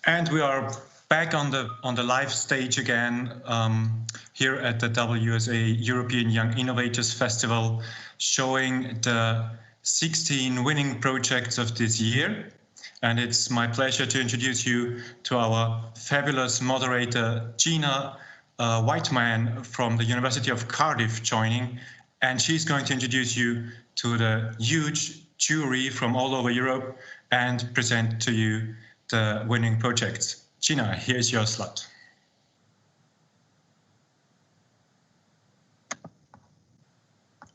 And we are back on the live stage again here at the WSA European Young Innovators Festival, showing the 16 winning projects of this year. And it's my pleasure to introduce you to our fabulous moderator, Geena Whiteman from the University of Cardiff joining. And she's going to introduce you to the huge jury from all over Europe and present to you the winning projects. Geena, here's your slot.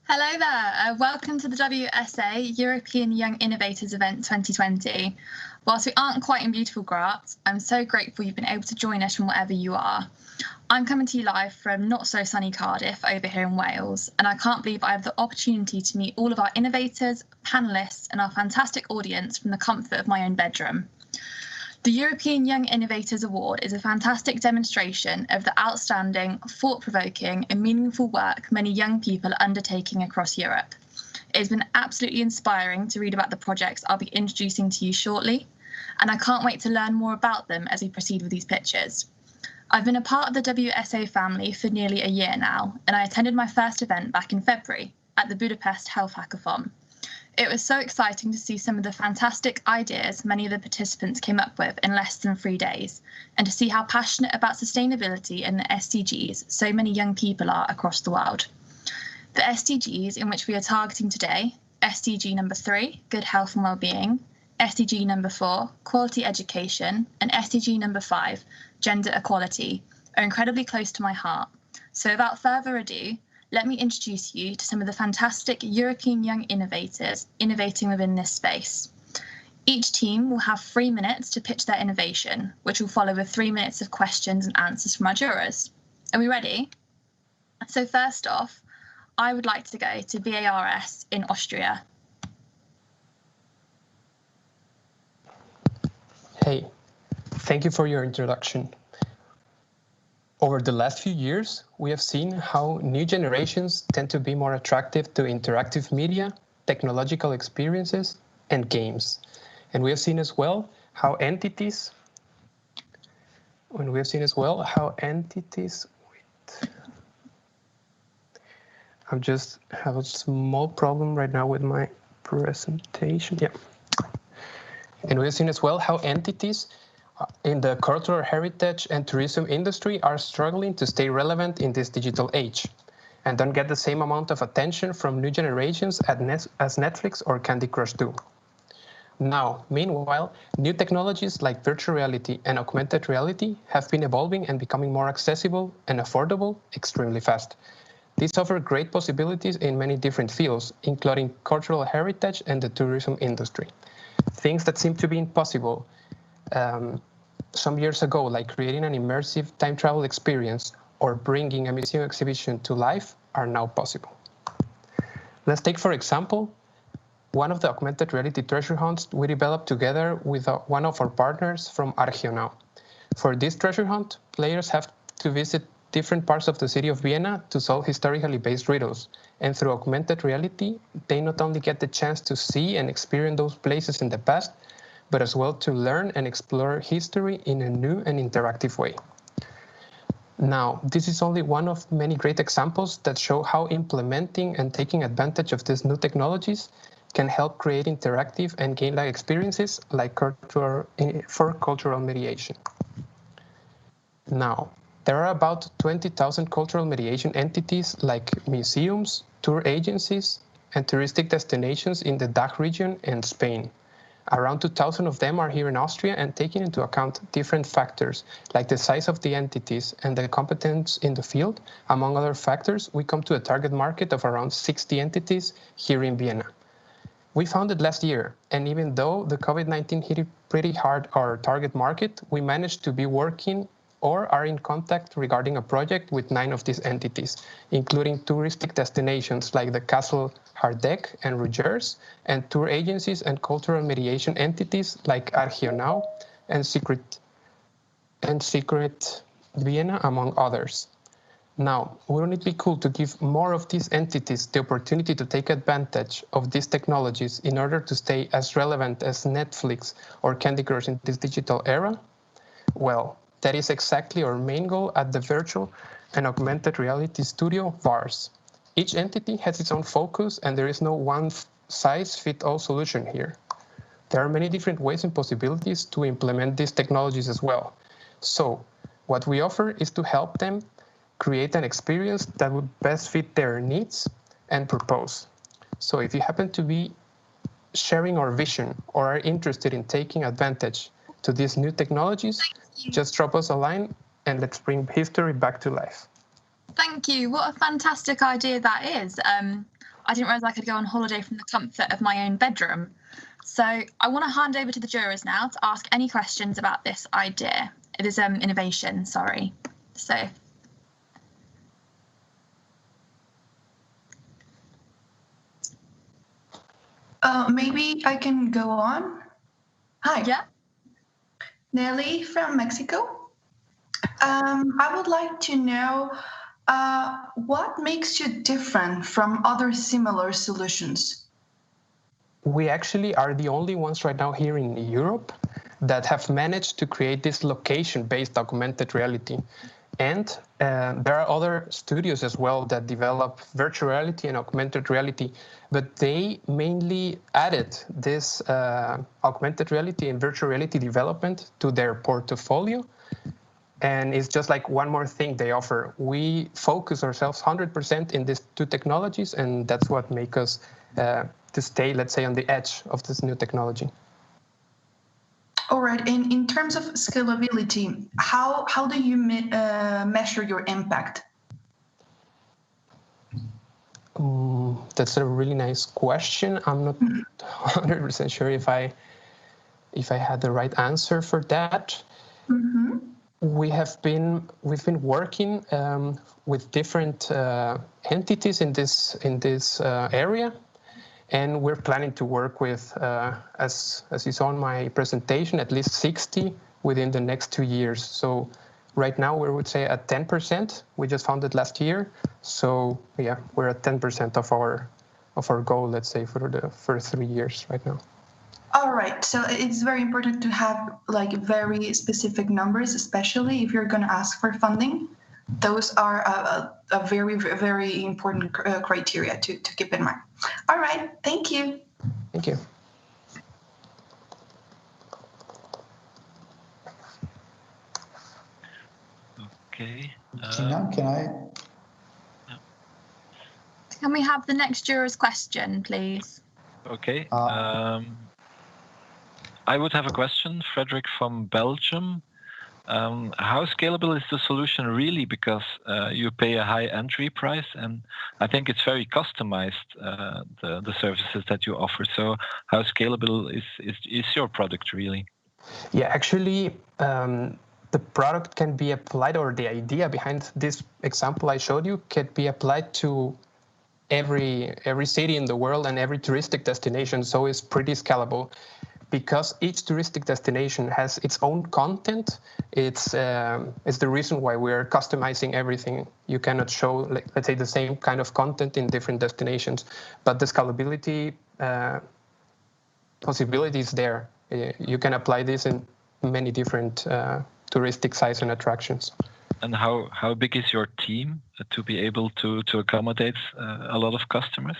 Hello there, welcome to the WSA European Young Innovators Event 2020. Whilst we aren't quite in beautiful Graz, I'm so grateful you've been able to join us from wherever you are. I'm coming to you live from not so sunny Cardiff over here in Wales, and I can't believe I have the opportunity to meet all of our innovators, panellists, and our fantastic audience from the comfort of my own bedroom. The European Young Innovators Award is a fantastic demonstration of the outstanding, thought-provoking and meaningful work many young people are undertaking across Europe. It has been absolutely inspiring to read about the projects I'll be introducing to you shortly, and I can't wait to learn more about them as we proceed with these pitches. I've been a part of the WSA family for nearly a year now, and I attended my first event back in February at the Budapest Health Hackathon. It was so exciting to see some of the fantastic ideas many of the participants came up with in less than 3 days, and to see how passionate about sustainability and the SDGs so many young people are across the world. The SDGs in which we are targeting today, SDG number 3, good health and well-being, SDG number 4, quality education, and SDG number 5, gender equality, are incredibly close to my heart. So without further ado, let me introduce you to some of the fantastic European young innovators innovating within this space. Each team will have 3 minutes to pitch their innovation, which will follow with 3 minutes of questions and answers from our jurors. Are we ready? So first off, I would like to go to VARS in Austria. Hey, thank you for your introduction. Over the last few years, we have seen how new generations tend to be more attractive to interactive media, technological experiences, and games. And we have seen as well how entities, I just have a small problem right now with my presentation. Yeah. And we have seen as well how entities in the cultural heritage and tourism industry are struggling to stay relevant in this digital age and don't get the same amount of attention from new generations as Netflix or Candy Crush do. Now, meanwhile, new technologies like virtual reality and augmented reality have been evolving and becoming more accessible and affordable extremely fast. These offer great possibilities in many different fields, including cultural heritage and the tourism industry. Things that seem to be impossible some years ago, like creating an immersive time travel experience or bringing a museum exhibition to life, are now possible. Let's take, for example, one of the augmented reality treasure hunts we developed together with one of our partners from Argionau. For this treasure hunt, players have to visit different parts of the city of Vienna to solve historically based riddles. And through augmented reality, they not only get the chance to see and experience those places in the past, but as well to learn and explore history in a new and interactive way. Now, this is only one of many great examples that show how implementing and taking advantage of these new technologies can help create interactive and game-like experiences like for cultural mediation. Now, there are about 20,000 cultural mediation entities like museums, tour agencies, and touristic destinations in the DACH region and Spain. Around 2,000 of them are here in Austria, and taking into account different factors like the size of the entities and the competence in the field, among other factors, we come to a target market of around 60 entities here in Vienna. We founded last year, and even though the COVID-19 hit pretty hard our target market, we managed to be working or are in contact regarding a project with 9 of these entities, including touristic destinations like the Castle Hardegg and Rugers, and tour agencies and cultural mediation entities like Argionau and Secret Vienna, among others. Now, wouldn't it be cool to give more of these entities the opportunity to take advantage of these technologies in order to stay as relevant as Netflix or Candy Crush in this digital era? well, that is exactly our main goal at the Virtual and Augmented Reality Studio, VARS. Each entity has its own focus, and there is no one-size-fits-all solution here. There are many different ways and possibilities to implement these technologies as well. So what we offer is to help them create an experience that would best fit their needs and purpose. So if you happen to be sharing our vision or are interested in taking advantage to these new technologies, just drop us a line and let's bring history back to life. Thank you. What a fantastic idea that is. I didn't realize I could go on holiday from the comfort of my own bedroom. So I want to hand over to the jurors now to ask any questions about this idea. It is innovation, sorry. So. Maybe I can go on. Hi. Yeah. Nelly from Mexico. I would like to know what makes you different from other similar solutions? We actually are the only ones right now here in Europe that have managed to create this location-based augmented reality. And there are other studios as well that develop virtual reality and augmented reality, but they mainly added this augmented reality and virtual reality development to their portfolio. And it's just like one more thing they offer. We focus ourselves 100% in these two technologies, and that's what makes us to stay, let's say, on the edge of this new technology. All right. And in terms of scalability, how do you measure your impact? That's a really nice question. I'm not 100% sure if I had the right answer for that. Mm-hmm. We've been working with different entities in this area. And we're planning to work with, as you saw in my presentation, at least 60 within the next 2 years. So right now we would say at 10%. We just founded last year. So yeah, we're at 10% of our goal, let's say, for the first 3 years right now. All right. So it's very important to have like very specific numbers, especially if you're going to ask for funding. Those are a very, very important criteria to keep in mind. All right. Thank you. Thank you. Okay. Geena, can I? Can we have the next juror's question, please? Okay. I would have a question, Frederick from Belgium. How scalable is the solution really? Because you pay a high entry price, and I think it's very customized, the services that you offer. So how scalable is your product really? Yeah, actually, the product can be applied, or the idea behind this example I showed you can be applied to every city in the world and every touristic destination. So it's pretty scalable. Because each touristic destination has its own content, it's the reason why we're customizing everything. You cannot show, let's say, the same kind of content in different destinations, but the scalability possibility is there. You can apply this in many different touristic sites and attractions. And how big is your team to be able to accommodate a lot of customers?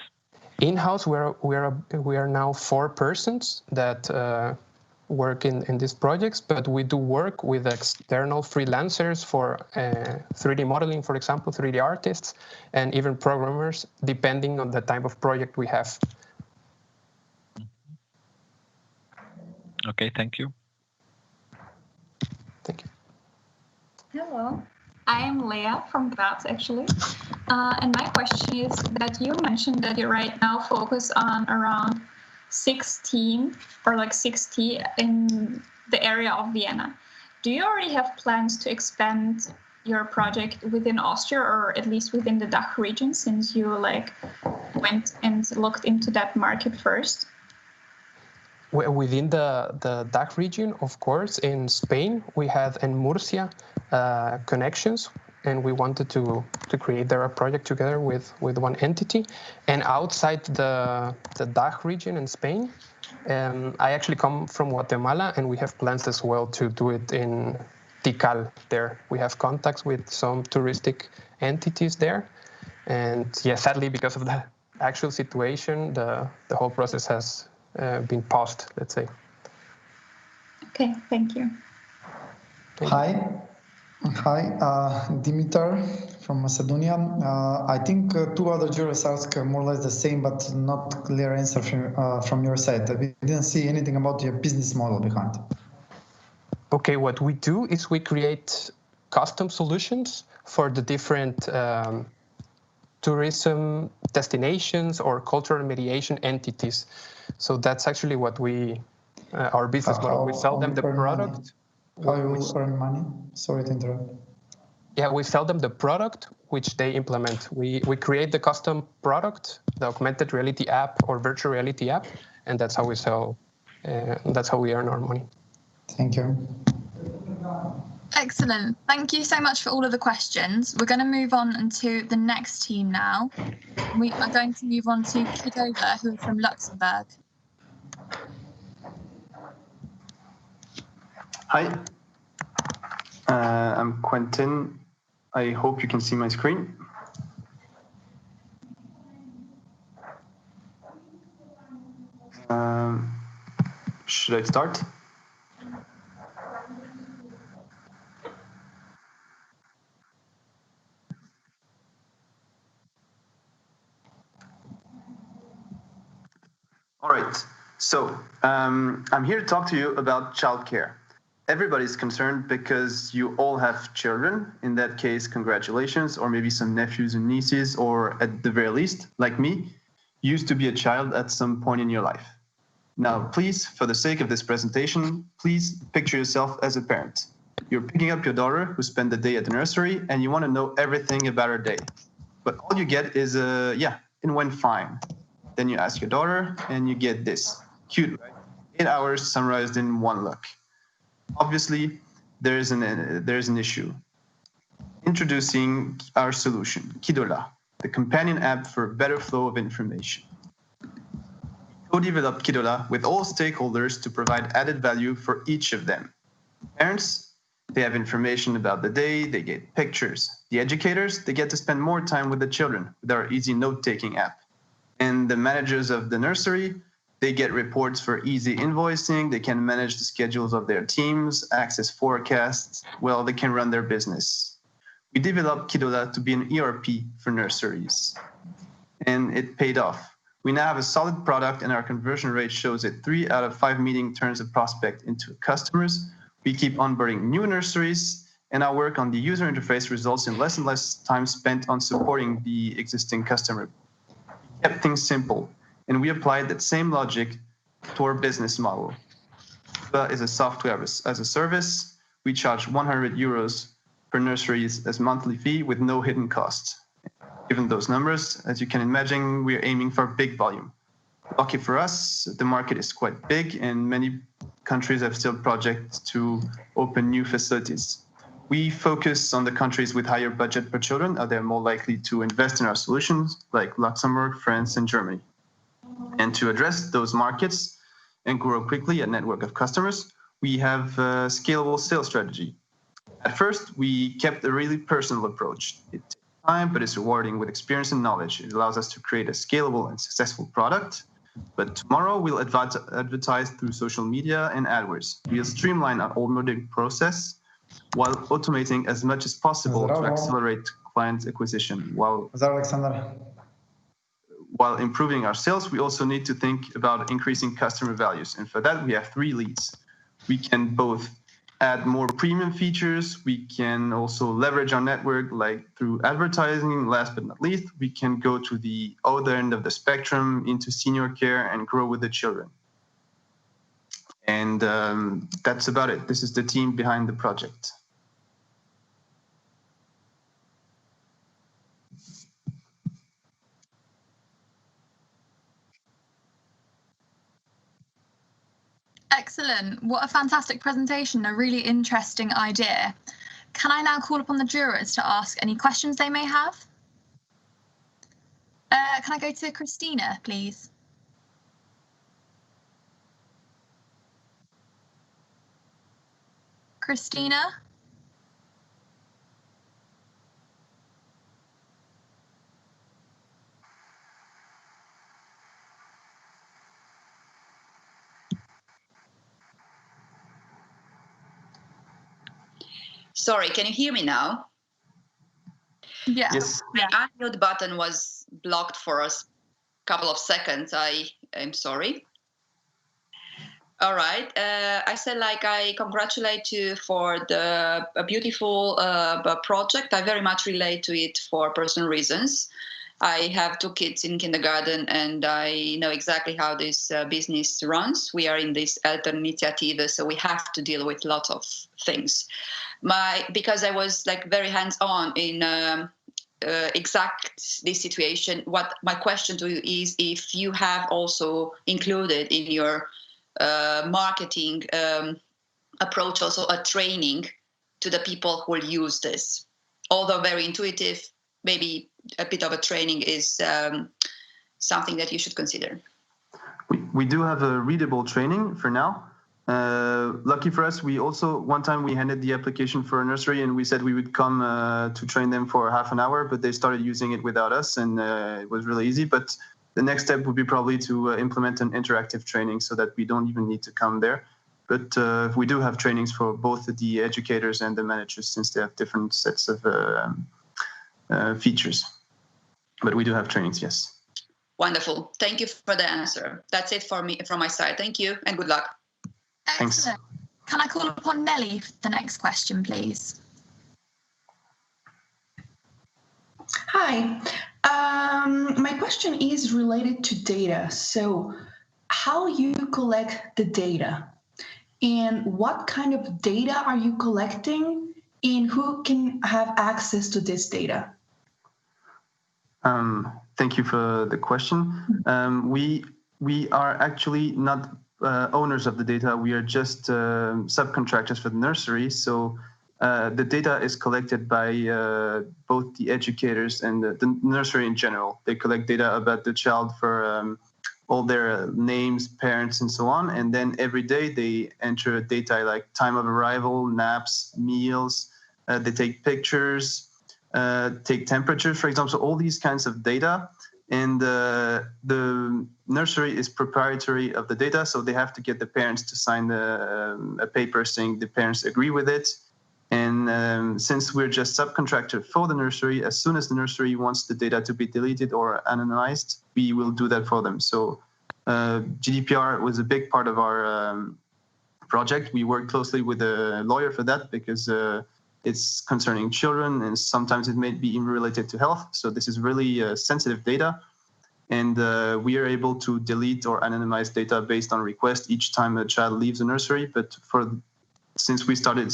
In-house, we are now 4 persons that work in these projects, but we do work with external freelancers for 3D modeling, for example, 3D artists, and even programmers, depending on the type of project we have. Okay, thank you. Thank you. Hello. I am Leah from Graz, actually. And my question is that you mentioned that you right now focus on around 16 or like 60 in the area of Vienna. Do you already have plans to expand your project within Austria, or at least within the DACH region, since you like went and looked into that market first? Within the DACH region, of course, in Spain, we had in Murcia connections, and we wanted to create there a project together with one entity. And outside the DACH region in Spain, I actually come from Guatemala, and we have plans as well to do it in Tikal there. We have contacts with some touristic entities there. And yeah, sadly, because of the actual situation, the whole process has been paused, let's say. Okay, thank you. Hi, Dimitar from Macedonia. I think two other jurors asked more or less the same, but not clear answer from your side. We didn't see anything about your business model behind. Okay, what we do is we create custom solutions for the different tourism destinations or cultural mediation entities. So that's actually what our business model. We sell them the product. How you earn money? Sorry to interrupt. Yeah, we sell them the product which they implement. We create the custom product, the augmented reality app or virtual reality app, and that's how we sell. That's how we earn our money. Thank you. Excellent. Thank you so much for all of the questions. We're going to move on to the next team now. We are going to move on to Kidola, who is from Luxembourg. Hi, I'm Quentin. I hope you can see my screen. Should I start? All right, so I'm here to talk to you about childcare. Everybody's concerned because you all have children. In that case, congratulations, or maybe some nephews and nieces, or at the very least, like me, used to be a child at some point in your life. Now, please, for the sake of this presentation, please picture yourself as a parent. You're picking up your daughter who spent the day at the nursery, and you want to know everything about her day. But all you get is it went fine. Then you ask your daughter, and you get this. Cute, right? 8 hours summarized in one look. Obviously, there's an issue. Introducing our solution, Kidola, the companion app for a better flow of information. We co-developed Kidola with all stakeholders to provide added value for each of them. Parents, they have information about the day, they get pictures. The educators, they get to spend more time with the children with our easy note-taking app. And the managers of the nursery, they get reports for easy invoicing, they can manage the schedules of their teams, access forecasts, well, they can run their business. We developed Kidola to be an ERP for nurseries, and it paid off. We now have a solid product, and our conversion rate shows that 3 out of 5 meeting turns a prospect into customers. We keep onboarding new nurseries, and our work on the user interface results in less and less time spent on supporting the existing customer. We kept things simple, and we applied that same logic to our business model. Kidola is a software as a service. We charge 100 euros per nurseries as monthly fee with no hidden costs. Given those numbers, as you can imagine, we are aiming for big volume. Lucky for us, the market is quite big, and many countries have still projects to open new facilities. We focus on the countries with higher budget per children. They're more likely to invest in our solutions, like Luxembourg, France, and Germany. And to address those markets and grow quickly a network of customers, we have a scalable sales strategy. At first, we kept a really personal approach. It takes time, but it's rewarding with experience and knowledge. It allows us to create a scalable and successful product. But tomorrow, we'll advertise through social media and AdWords. We'll streamline our onboarding process while automating as much as possible to accelerate client acquisition. While improving our sales, we also need to think about increasing customer values. And for that, we have 3 leads. We can both add more premium features. We can also leverage our network, like through advertising. Last but not least, we can go to the other end of the spectrum into senior care and grow with the children. And that's about it. This is the team behind the project. Excellent. What a fantastic presentation, a really interesting idea. Can I now call upon the jurors to ask any questions they may have? Can I go to Christina, please? Christina? Sorry, can you hear me now? Yeah. Yes. Yeah. I know the button was blocked for a couple of seconds. I'm sorry. All right. I said, like, I congratulate you for the beautiful project. I very much relate to it for personal reasons. I have 2 kids in kindergarten, and I know exactly how this business runs. We are in this initiative, so we have to deal with lots of things. Because I was like very hands-on in exact this situation. What my question to you is, if you have also included in your marketing approach also a training to the people who will use this. Although very intuitive, maybe a bit of a training is something that you should consider. We do have a readable training for now. Lucky for us, we also, one time we handed the application for a nursery and we said we would come to train them for half an hour, but they started using it without us, and it was really easy. But the next step would be probably to implement an interactive training so that we don't even need to come there. But we do have trainings for both the educators and the managers, since they have different sets of features. But we do have trainings, yes. Wonderful. Thank you for the answer. That's it for me from my side. Thank you and good luck. Thanks. Excellent. Can I call upon Nelly for the next question, please? Hi. My question is related to data. So how you collect the data, and what kind of data are you collecting, and who can have access to this data? Thank you for the question. We are actually not owners of the data. We are just subcontractors for the nursery. So the data is collected by both the educators and the nursery in general. They collect data about the child for all their names, parents, and so on. And then every day they enter data like time of arrival, naps, meals. They take pictures, take temperatures, for example. So all these kinds of data. And the nursery is proprietary of the data, so they have to get the parents to sign a paper saying the parents agree with it. And since we're just subcontractor for the nursery, as soon as the nursery wants the data to be deleted or anonymized, we will do that for them. So GDPR was a big part of our project. We worked closely with a lawyer for that because it's concerning children, and sometimes it may be even related to health. So this is really sensitive data. And we are able to delete or anonymize data based on request each time a child leaves the nursery. But since we started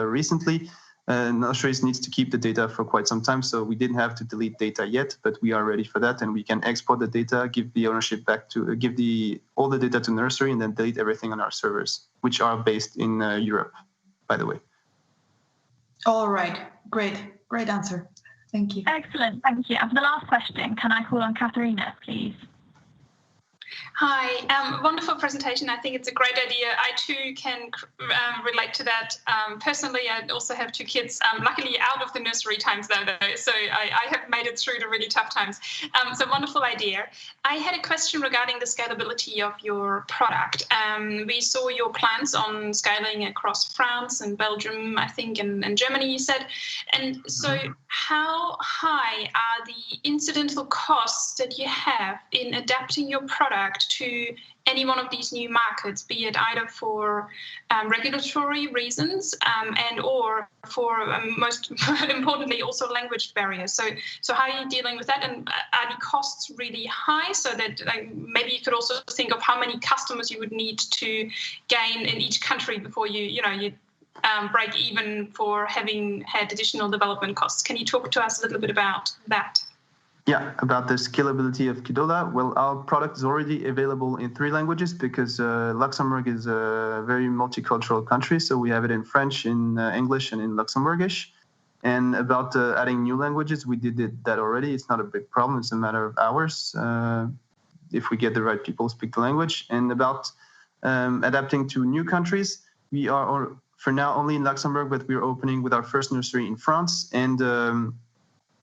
recently, nurseries needs to keep the data for quite some time. So we didn't have to delete data yet, but we are ready for that. And we can export the data, give the ownership back to, all the data to nursery, and then delete everything on our servers, which are based in Europe, by the way. All right. Great answer. Thank you. Excellent. Thank you. And for the last question, can I call on Katharina, please? Hi, wonderful presentation. I think it's a great idea. I too can relate to that. Personally, I also have 2 kids, luckily out of the nursery times though, so I have made it through the really tough times. So wonderful idea. I had a question regarding the scalability of your product. We saw your plans on scaling across France and Belgium, I think, and Germany, you said. And so how high are the incidental costs that you have in adapting your product to any one of these new markets, be it either for regulatory reasons and or for most importantly also language barriers. So how are you dealing with that, and are the costs really high, so that maybe you could also think of how many customers you would need to gain in each country before you break even for having had additional development costs? Can you talk to us a little bit about that? Yeah, about the scalability of Kidola. Well, our product is already available in 3 languages because Luxembourg is a very multicultural country. So we have it in French, in English, and in Luxembourgish. And about adding new languages, we did that already. It's not a big problem. It's a matter of hours if we get the right people who speak the language. And about adapting to new countries, we are for now only in Luxembourg, but we're opening with our first nursery in France. And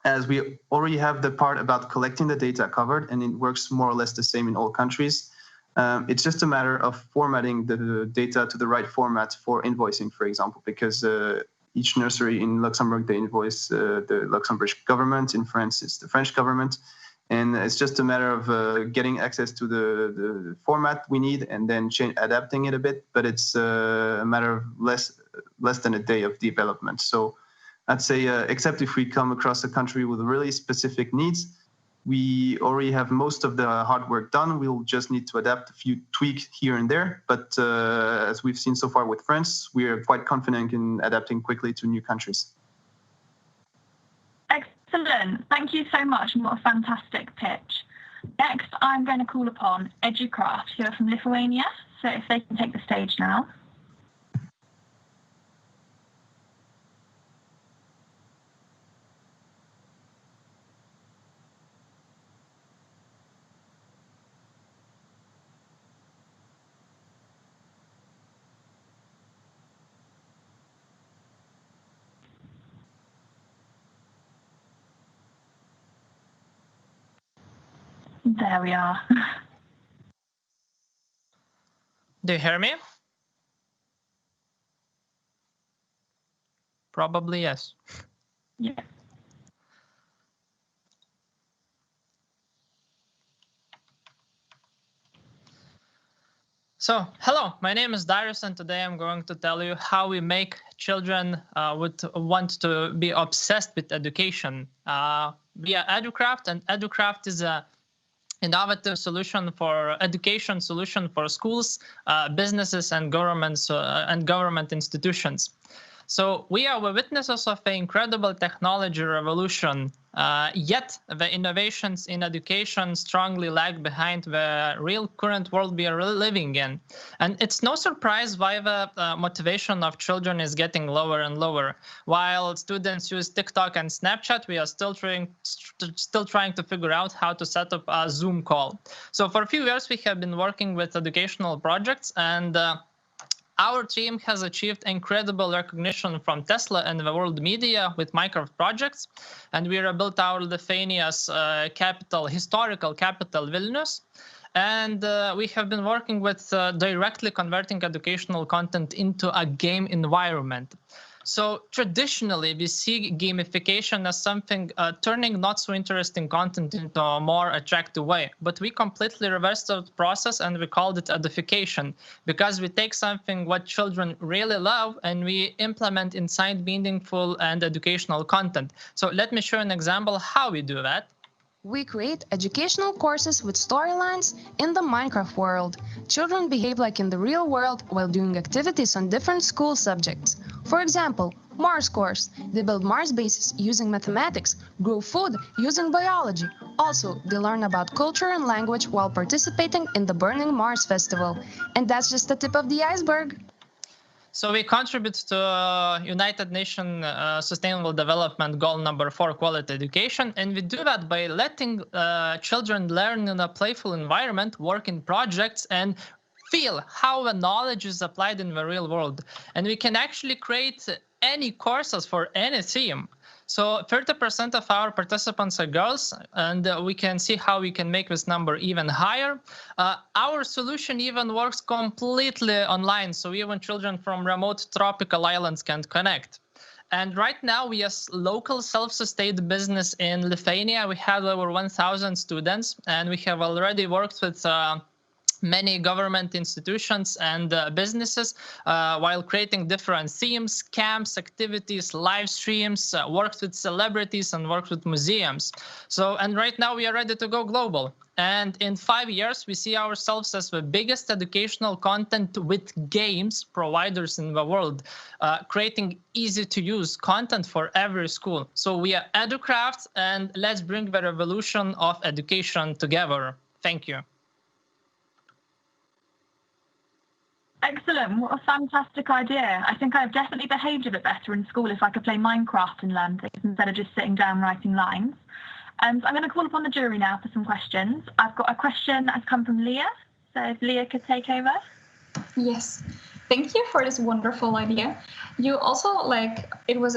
as we already have the part about collecting the data covered, and it works more or less the same in all countries, it's just a matter of formatting the data to the right format for invoicing, for example, because each nursery in Luxembourg, they invoice the Luxembourg government. In France, it's the French government. And it's just a matter of getting access to the format we need and then adapting it a bit. But it's a matter of less than a day of development. So I'd say, except if we come across a country with really specific needs, we already have most of the hard work done. We'll just need to adapt a few tweaks here and there. But as we've seen so far with France, we are quite confident in adapting quickly to new countries. Excellent. Thank you so much. And what a fantastic pitch. Next, I'm going to call upon Educraft, who are from Lithuania. So if they can take the stage now. There we are. Do you hear me? Probably yes. Yeah. So, hello, my name is Darius, and today I'm going to tell you how we make children would want to be obsessed with education via Educraft. And Educraft is a innovative solution for education solution for schools, businesses, and governments and government institutions. So we are the witnesses of an incredible technology revolution, yet the innovations in education strongly lag behind the real current world we are living in. And it's no surprise why the motivation of children is getting lower and lower. While students use TikTok and Snapchat, we are still trying to figure out how to set up a Zoom call. So for a few years, we have been working with educational projects, and our team has achieved incredible recognition from Tesla and the world media with Minecraft projects, and we rebuilt our Lithuania's historical capital, Vilnius. And we have been working with directly converting educational content into a game environment. So traditionally, we see gamification as something turning not so interesting content into a more attractive way. But we completely reversed the process and we called it edification, because we take something what children really love and we implement inside meaningful and educational content. So let me show an example how we do that. We create educational courses with storylines in the Minecraft world. Children behave like in the real world while doing activities on different school subjects. For example, Mars course. They build Mars bases using mathematics, grow food using biology. Also, they learn about culture and language while participating in the Burning Mars Festival. And that's just the tip of the iceberg. So we contribute to United Nations Sustainable Development Goal number 4, quality education, and we do that by letting children learn in a playful environment, work in projects, and feel how the knowledge is applied in the real world. And we can actually create any courses for any theme. So 30% of our participants are girls, and we can see how we can make this number even higher. Our solution even works completely online, so even children from remote tropical islands can connect. And right now, we as local self-sustained business in Lithuania, we have over 1,000 students, and we have already worked with many government institutions and businesses while creating different themes, camps, activities, live streams, worked with celebrities and worked with museums. So, and right now we are ready to go global. And in 5 years, we see ourselves as the biggest educational content with games providers in the world, creating easy to use content for every school. So we are Educraft, and let's bring the revolution of education together. Thank you. Excellent. What a fantastic idea. I think I've definitely behaved a bit better in school if I could play Minecraft and learn things instead of just sitting down writing lines. So I'm going to call upon the jury now for some questions. I've got a question that's come from Leah. So if Leah could take over. Yes. Thank you for this wonderful idea. You also, it was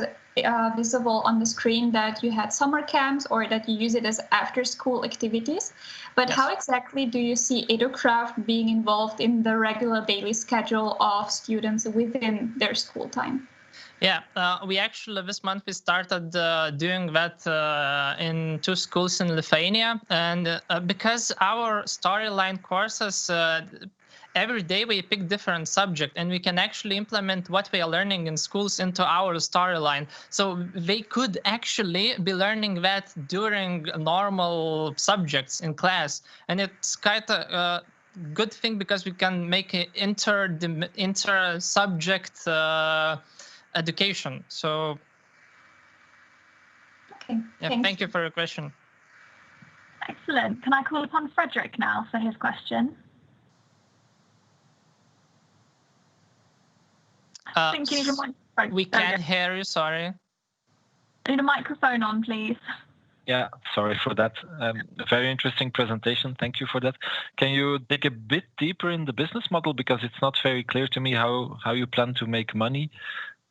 visible on the screen that you had summer camps or that you use it as after-school activities. But yes. How exactly do you see Educraft being involved in the regular daily schedule of students within their school time? Yeah, we actually this month we started doing that in 2 schools in Lithuania, and because our storyline courses, every day we pick different subject, and we can actually implement what we are learning in schools into our storyline. So they could actually be learning that during normal subjects in class, and it's quite a good thing because we can make it inter-subject education. So Okay, yeah, thank you for your question. Excellent. Can I call upon Frederick now for his question? I think you need a microphone. We can't hear you, sorry. I need a microphone on, please. Yeah, sorry for that. Very interesting presentation. Thank you for that. Can you dig a bit deeper in the business model? Because it's not very clear to me how you plan to make money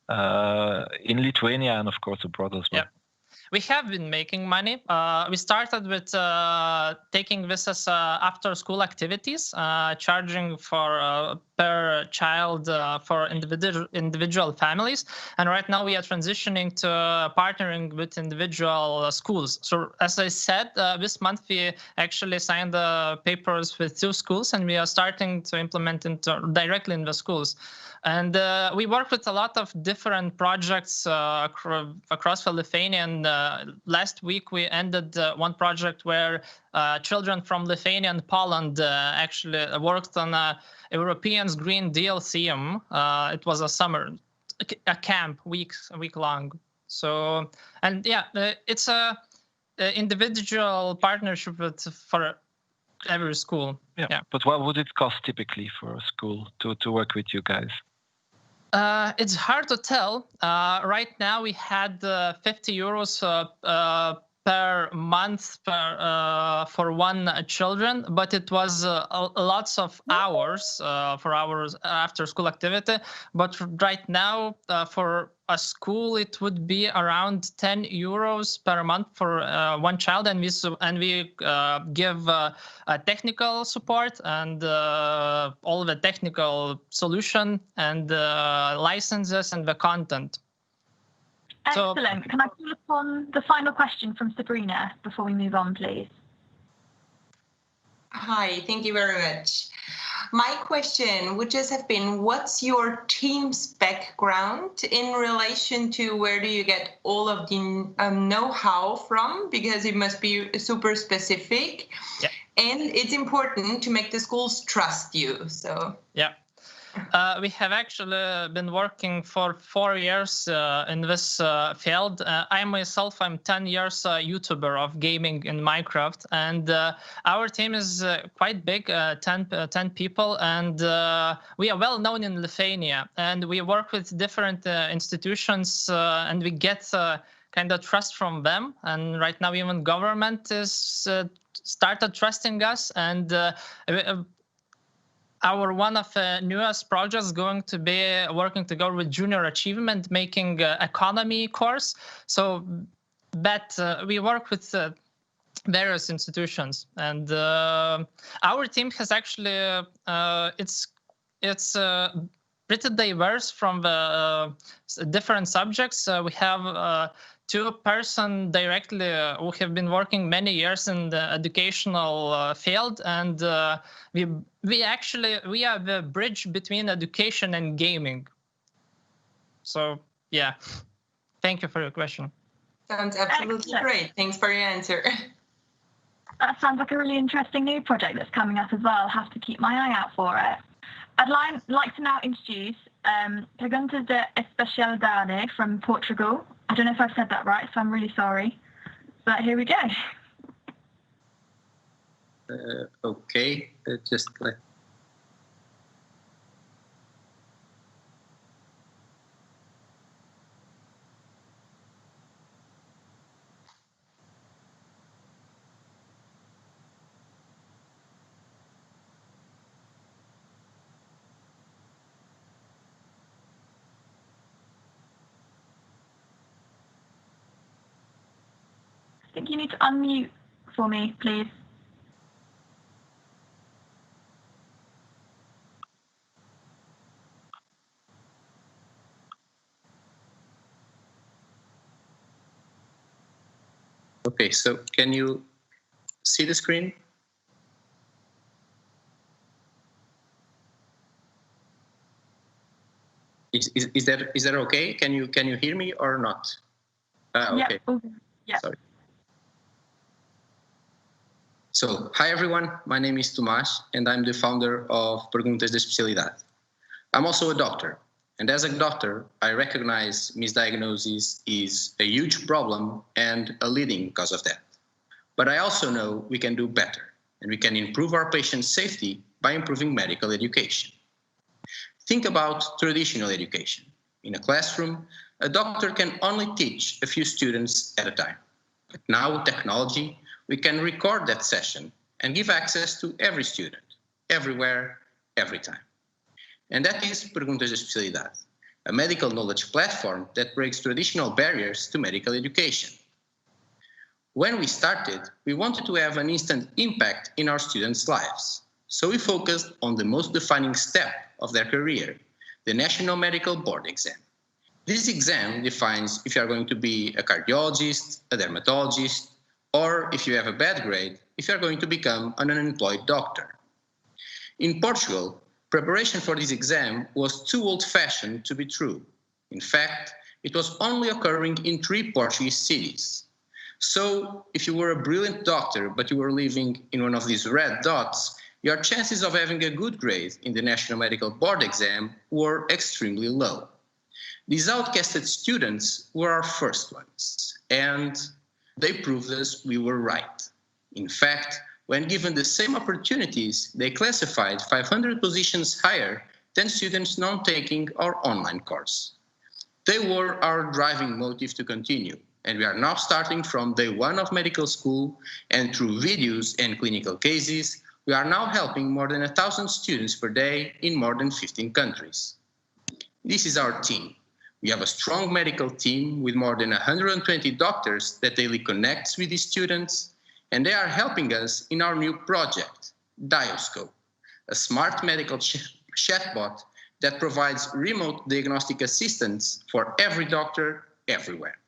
in Lithuania and, of course, abroad as well. Yeah. We have been making money. We started with taking this as after-school activities, charging for per child for individual families. And right now we are transitioning to partnering with individual schools. So as I said, this month we actually signed the papers with 2 schools, and we are starting to implement it directly in the schools. And we work with a lot of different projects across the Lithuania. And last week we ended one project where children from Lithuania and Poland actually worked on a European Green Deal theme. It was a camp, a week long. So, and yeah, it's a individual partnership for every school. Yeah. But what would it cost typically for a school to work with you guys? It's hard to tell. Right now we had 50 euros per month for one children, but it was lots of hours for our after school activity. But right now for a school it would be around 10 euros per month for one child, and we give technical support and all the technical solution and licenses and the content. Excellent. Can I call upon the final question from Sabrina before we move on, please? Hi, thank you very much. My question would just have been, what's your team's background in relation to where do you get all of the know-how from? Because it must be super specific. Yeah. And it's important to make the schools trust you. So yeah. We have actually been working for 4 years in this field. I'm 10 years YouTuber of gaming in Minecraft, and our team is quite big, 10 people, and we are well known in Lithuania, and we work with different institutions, and we get kind of trust from them. And right now even government is started trusting us, and our one of the newest projects is going to be working together with Junior Achievement, making economy course. So that we work with various institutions, and our team has actually it's pretty diverse from the different subjects. We have 2 person directly who have been working many years in the educational field, and we are the bridge between education and gaming. So yeah, thank you for your question. Sounds absolutely great. Thanks for your answer. That sounds like a really interesting new project that's coming up as well. I'll have to keep my eye out for it. I'd like to now introduce Perguntas de Especialidade from Portugal. I don't know if I've said that right, so I'm really sorry. But here we go. Okay, just like. I think you need to unmute for me, please. Okay, so can you see the screen? Is that okay? Can you hear me or not? Okay. Yeah. Sorry. So, hi everyone, my name is Tomás and I'm the founder of Perguntas de Especialidade. I'm also a doctor, and as a doctor, I recognize misdiagnosis is a huge problem and a leading cause of death. But I also know we can do better, and we can improve our patients' safety by improving medical education. Think about traditional education. In a classroom, a doctor can only teach a few students at a time. But now with technology, we can record that session and give access to every student, everywhere, every time. And that is Perguntas de Especialidade, a medical knowledge platform that breaks traditional barriers to medical education. When we started, we wanted to have an instant impact in our students' lives. So we focused on the most defining step of their career, the National Medical Board exam. This exam defines if you are going to be a cardiologist, a dermatologist, or if you have a bad grade, if you are going to become an unemployed doctor. In Portugal, preparation for this exam was too old-fashioned to be true. In fact, it was only occurring in 3 Portuguese cities. So, if you were a brilliant doctor, but you were living in one of these red dots, your chances of having a good grade in the National Medical Board exam were extremely low. These outcasted students were our first ones, and they proved us we were right. In fact, when given the same opportunities, they classified 500 positions higher than students not taking our online course. They were our driving motive to continue, and we are now starting from day 1 of medical school, and through videos and clinical cases, we are now helping more than 1,000 students per day in more than 15 countries. This is our team. We have a strong medical team with more than 120 doctors that daily connects with these students, and they are helping us in our new project, Dioscope, a smart medical chatbot that provides remote diagnostic assistance for every doctor everywhere.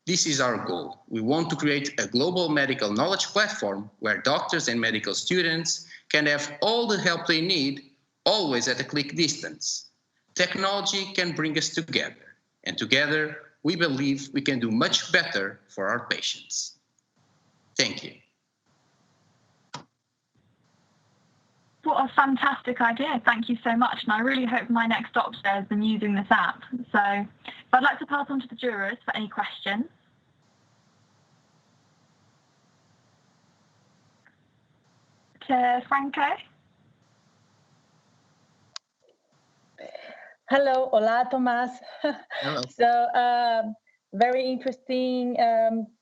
This is our goal. We want to create a global medical knowledge platform where doctors and medical students can have all the help they need, always at a click distance. Technology can bring us together, and together we believe we can do much better for our patients. Thank you. What a fantastic idea. Thank you so much. And I really hope my next doctor has been using this app. So I'd like to pass on to the jurors for any questions. To Franco. Hello, hola, Tomás. Hello. So, very interesting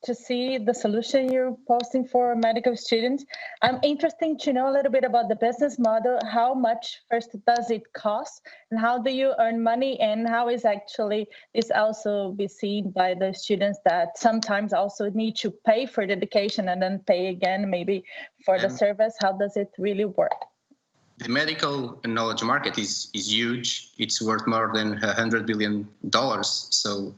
to see the solution you're posting for medical students. I'm interested to know a little bit about the business model. How much first does it cost, and how do you earn money, and how is actually this also be seen by the students that sometimes also need to pay for the education and then pay again maybe for the service? How does it really work? The medical knowledge market is huge. It's worth more than $100 billion. So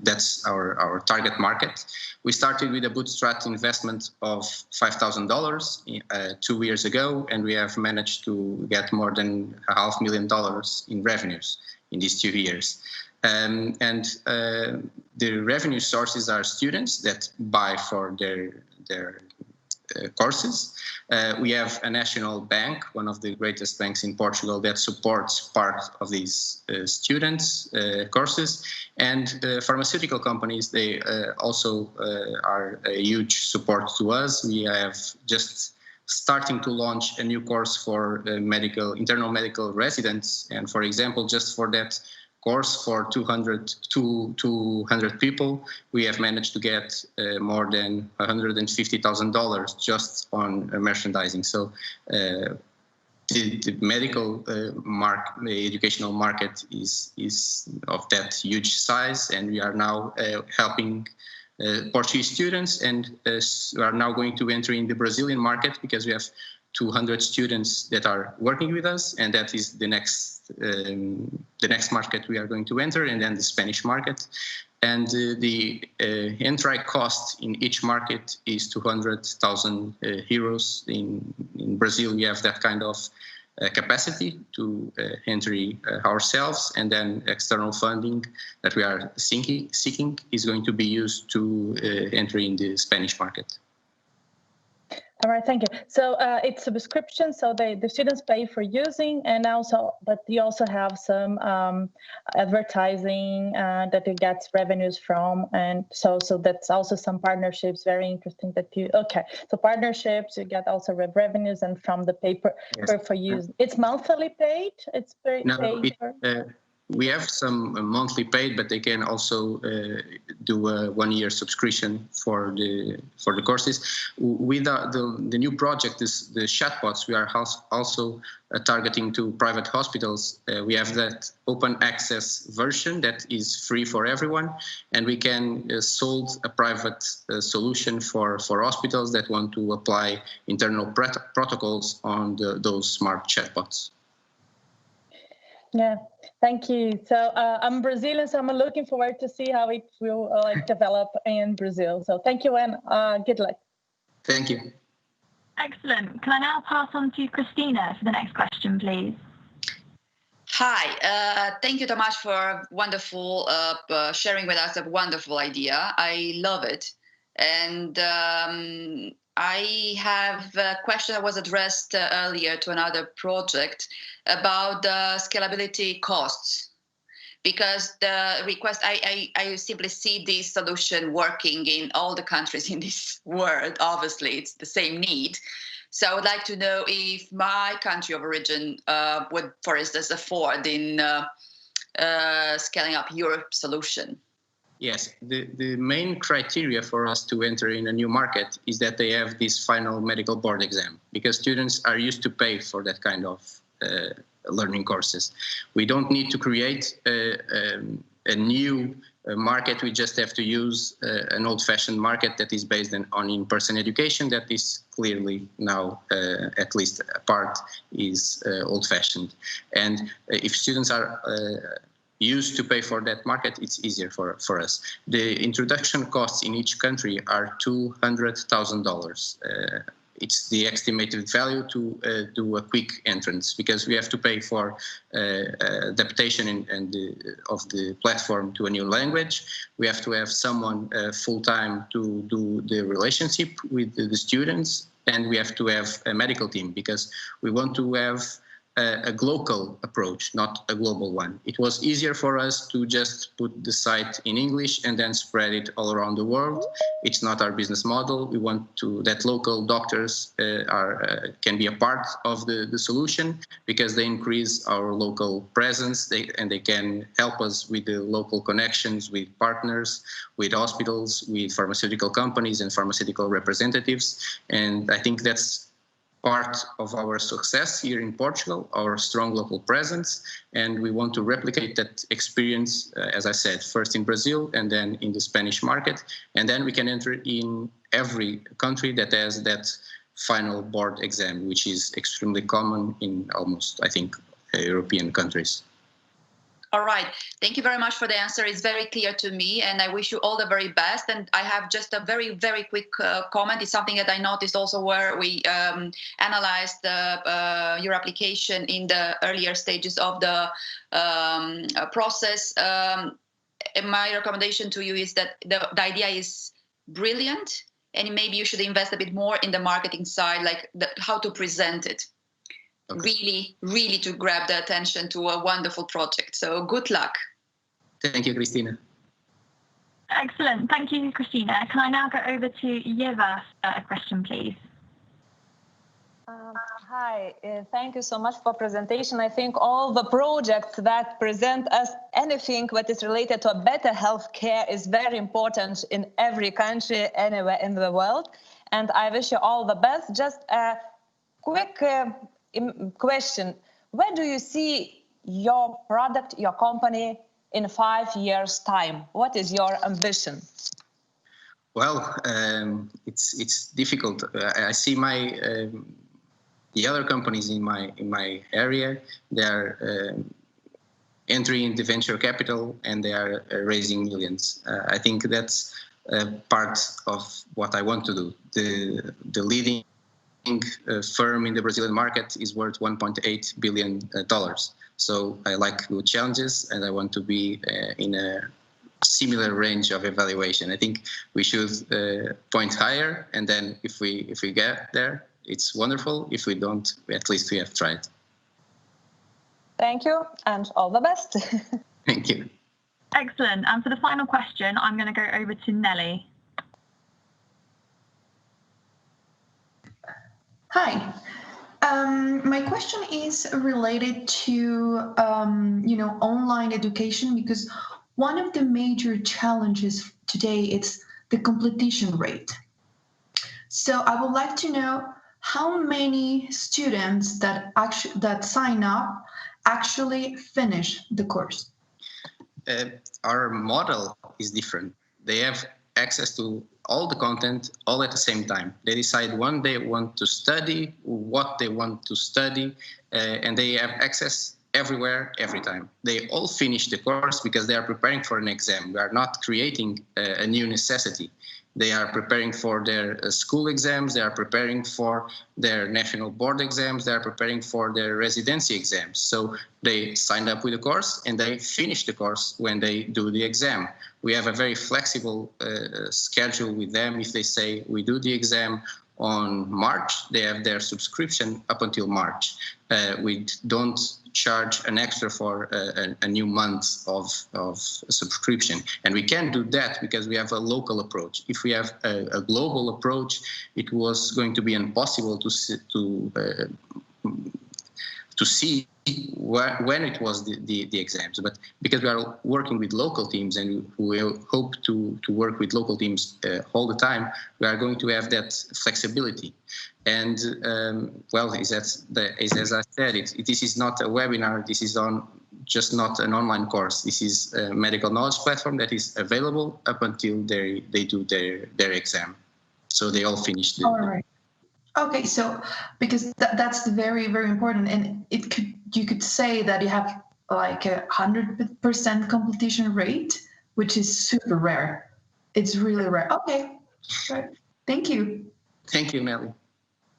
that's our target market. We started with a bootstrap investment of $5,000 2 years ago, and we have managed to get more than $500,000 in revenues in these 2 years. The revenue sources are students that buy for their courses. We have a national bank, one of the greatest banks in Portugal, that supports part of these students' courses. And pharmaceutical companies, they also are a huge support to us. We have just starting to launch a new course for internal medical residents. And for example, just for that course for 200 people, we have managed to get more than $150,000 just on merchandising. So the medical educational market is of that huge size, and we are now helping Portuguese students, and we are now going to enter in the Brazilian market because we have 200 students that are working with us, and that is the next next market we are going to enter, and then the Spanish market. And the entry cost in each market is 200,000 euros. In Brazil, we have that kind of capacity to enter ourselves, and then external funding that we are seeking is going to be used to enter in the Spanish market. All right, thank you. So it's a subscription, so the students pay for using, and also, but you also have some advertising that you get revenues from, and so that's also some partnerships. Very interesting that you so partnerships, you get also revenues and from the paper for use. It's monthly paid. It's paid. We have some monthly paid, but they can also do a 1-year subscription for the courses. With the new project, the chatbots, we are also targeting to private hospitals. We have that open access version that is free for everyone, and we can sold a private solution for hospitals that want to apply internal protocols on those smart chatbots. Yeah, thank you. So I'm Brazilian, so I'm looking forward to see how it will develop in Brazil. So thank you, and good luck. Thank you. Excellent. Can I now pass on to Christina for the next question, please? Hi, thank you, Tomasz, for wonderful sharing with us a wonderful idea. I love it. And I have a question that was addressed earlier to another project about the scalability costs, because the request, I simply see this solution working in all the countries in this world. Obviously, it's the same need. So I would like to know if my country of origin would, for instance, afford in scaling up your solution. Yes, the main criteria for us to enter in a new market is that they have this final medical board exam, because students are used to pay for that kind of learning courses. We don't need to create a new market. We just have to use an old-fashioned market that is based on in-person education that is clearly now, at least a part, is old-fashioned. And if students are used to pay for that market, it's easier for us. The introduction costs in each country are $200,000. It's the estimated value to do a quick entrance, because we have to pay for adaptation of the platform to a new language. We have to have someone full-time to do the relationship with the students, and we have to have a medical team, because we want to have a local approach, not a global one. It was easier for us to just put the site in English and then spread it all around the world. It's not our business model. We want that local doctors can be a part of the solution, because they increase our local presence, and they can help us with the local connections with partners, with hospitals, with pharmaceutical companies and pharmaceutical representatives. And I think that's part of our success here in Portugal, our strong local presence, and we want to replicate that experience, as I said, first in Brazil and then in the Spanish market, and then we can enter in every country that has that final board exam, which is extremely common in almost, I think, European countries. All right. Thank you very much for the answer. It's very clear to me, and I wish you all the very best. And I have just a very, very quick comment. It's something that I noticed also where we analyzed your application in the earlier stages of the process. My recommendation to you is that the idea is brilliant, and maybe you should invest a bit more in the marketing side, like how to present it. Okay. Really to grab the attention to a wonderful project. So good luck. Thank you, Christina. Excellent. Thank you, Christina. Can I now go over to Yeva for a question, please? Hi, thank you so much for presentation. I think all the projects that present us anything that is related to a better healthcare is very important in every country, anywhere in the world. And I wish you all the best. Just a quick question. Where do you see your product, your company in 5 years' time? What is your ambition? Well, it's difficult. I see the other companies in my area. They're entry into venture capital, and they are raising millions. I think that's part of what I want to do. The leading firm in the Brazilian market is worth $1.8 billion. So I like good challenges, and I want to be in a similar range of evaluation. I think we should point higher, and then if we get there, it's wonderful. If we don't, at least we have tried. Thank you, and all the best. Thank you. Excellent. And for the final question, I'm going to go over to Nelly. Hi. My question is related to, online education, because one of the major challenges today is the completion rate. So I would like to know how many students that sign up actually finish the course. Our model is different. They have access to all the content all at the same time. They decide when they want to study, what they want to study, and they have access everywhere, every time. They all finish the course because they are preparing for an exam. We are not creating a new necessity. They are preparing for their school exams, they are preparing for their national board exams, they are preparing for their residency exams. So they signed up with the course and they finish the course when they do the exam. We have a very flexible schedule with them. If they say we do the exam on March, they have their subscription up until March. We don't charge an extra for a new month of subscription. And we can do that because we have a local approach. If we have a global approach, it was going to be impossible to see when it was the exams. But because we are working with local teams and we hope to work with local teams all the time, we are going to have that flexibility. And as I said, this is not a webinar. This is just not an online course. This is a medical knowledge platform that is available up until they do their exam. So they all finish the. All right. Okay, so because that's very, very important, and you could say that you have like 100% completion rate, which is super rare. It's really rare. Okay, right. Thank you. Thank you, Nelly.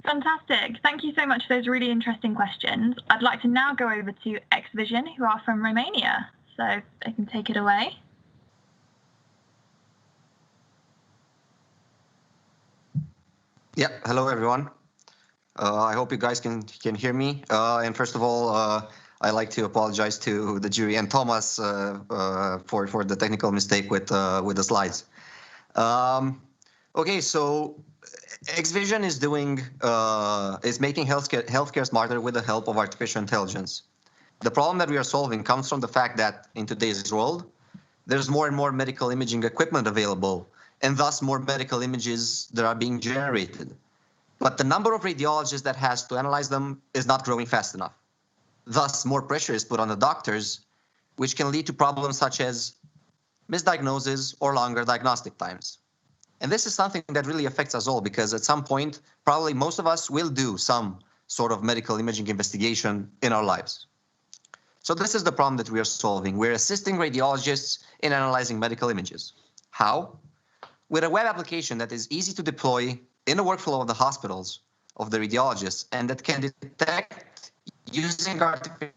Fantastic. Thank you so much for those really interesting questions. I'd like to now go over to XVision, who are from Romania. So they can take it away. Yeah, hello everyone. I hope you guys can hear me. And first of all, I'd like to apologize to the jury and Thomas for the technical mistake with the slides. Okay, so XVision is making healthcare smarter with the help of artificial intelligence. The problem that we are solving comes from the fact that in today's world, there's more and more medical imaging equipment available, and thus more medical images that are being generated. But the number of radiologists that has to analyze them is not growing fast enough. Thus, more pressure is put on the doctors, which can lead to problems such as misdiagnosis or longer diagnostic times. And this is something that really affects us all, because at some point, probably most of us will do some sort of medical imaging investigation in our lives. So this is the problem that we are solving. We're assisting radiologists in analyzing medical images. How? With a web application that is easy to deploy in the workflow of the hospitals, of the radiologists, and that can detect using artificial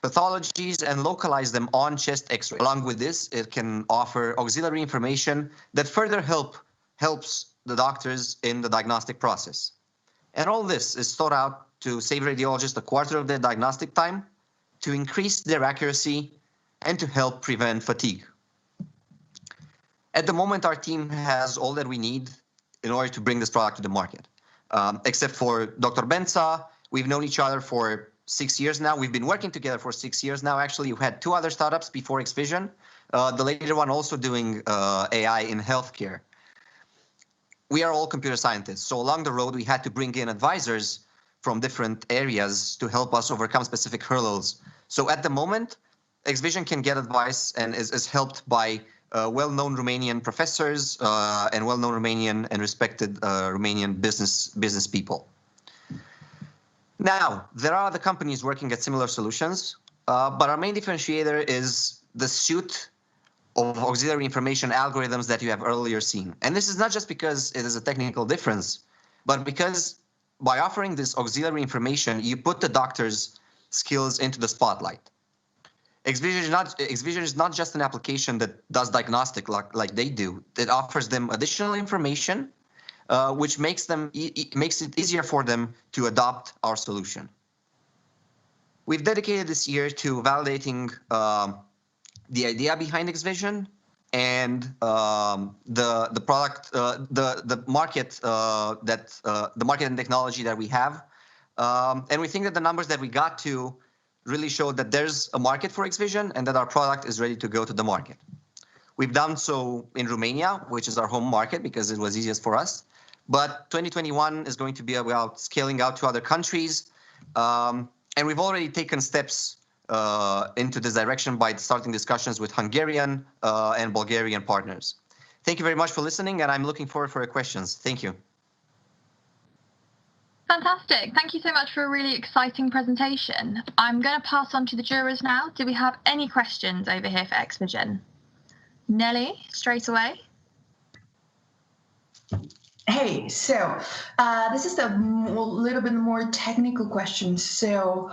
pathologies and localize them on chest X-ray. Along with this, it can offer auxiliary information that further helps the doctors in the diagnostic process. And all this is thought out to save radiologists a quarter of their diagnostic time, to increase their accuracy, and to help prevent fatigue. At the moment, our team has all that we need in order to bring this product to the market. Except for Dr. Benza, we've known each other for 6 years now. We've been working together for 6 years now. Actually, we had 2 other startups before XVision. The later one also doing AI in healthcare. We are all computer scientists. So along the road, we had to bring in advisors from different areas to help us overcome specific hurdles. So at the moment, XVision can get advice and is helped by well-known Romanian professors and well-known Romanian and respected Romanian business people. Now, there are other companies working at similar solutions. but our main differentiator is the suite of auxiliary information algorithms that you have earlier seen. And this is not just because it is a technical difference, but because by offering this auxiliary information, you put the doctor's skills into the spotlight. XVision is not just an application that does diagnostic like they do. It offers them additional information, which makes it easier for them to adopt our solution. We've dedicated this year to validating the idea behind XVision and the product, the market the market and technology that we have, and we think that the numbers that we got to really show that there's a market for XVision and that our product is ready to go to the market. We've done so in Romania, which is our home market because it was easiest for us. But 2021 is going to be about scaling out to other countries. And we've already taken steps into this direction by starting discussions with Hungarian and Bulgarian partners. Thank you very much for listening, and I'm looking forward for your questions. Thank you. Fantastic. Thank you so much for a really exciting presentation. I'm going to pass on to the jurors now. Do we have any questions over here for XVision? Nelly, straight away. Hey, so this is a little bit more technical question. So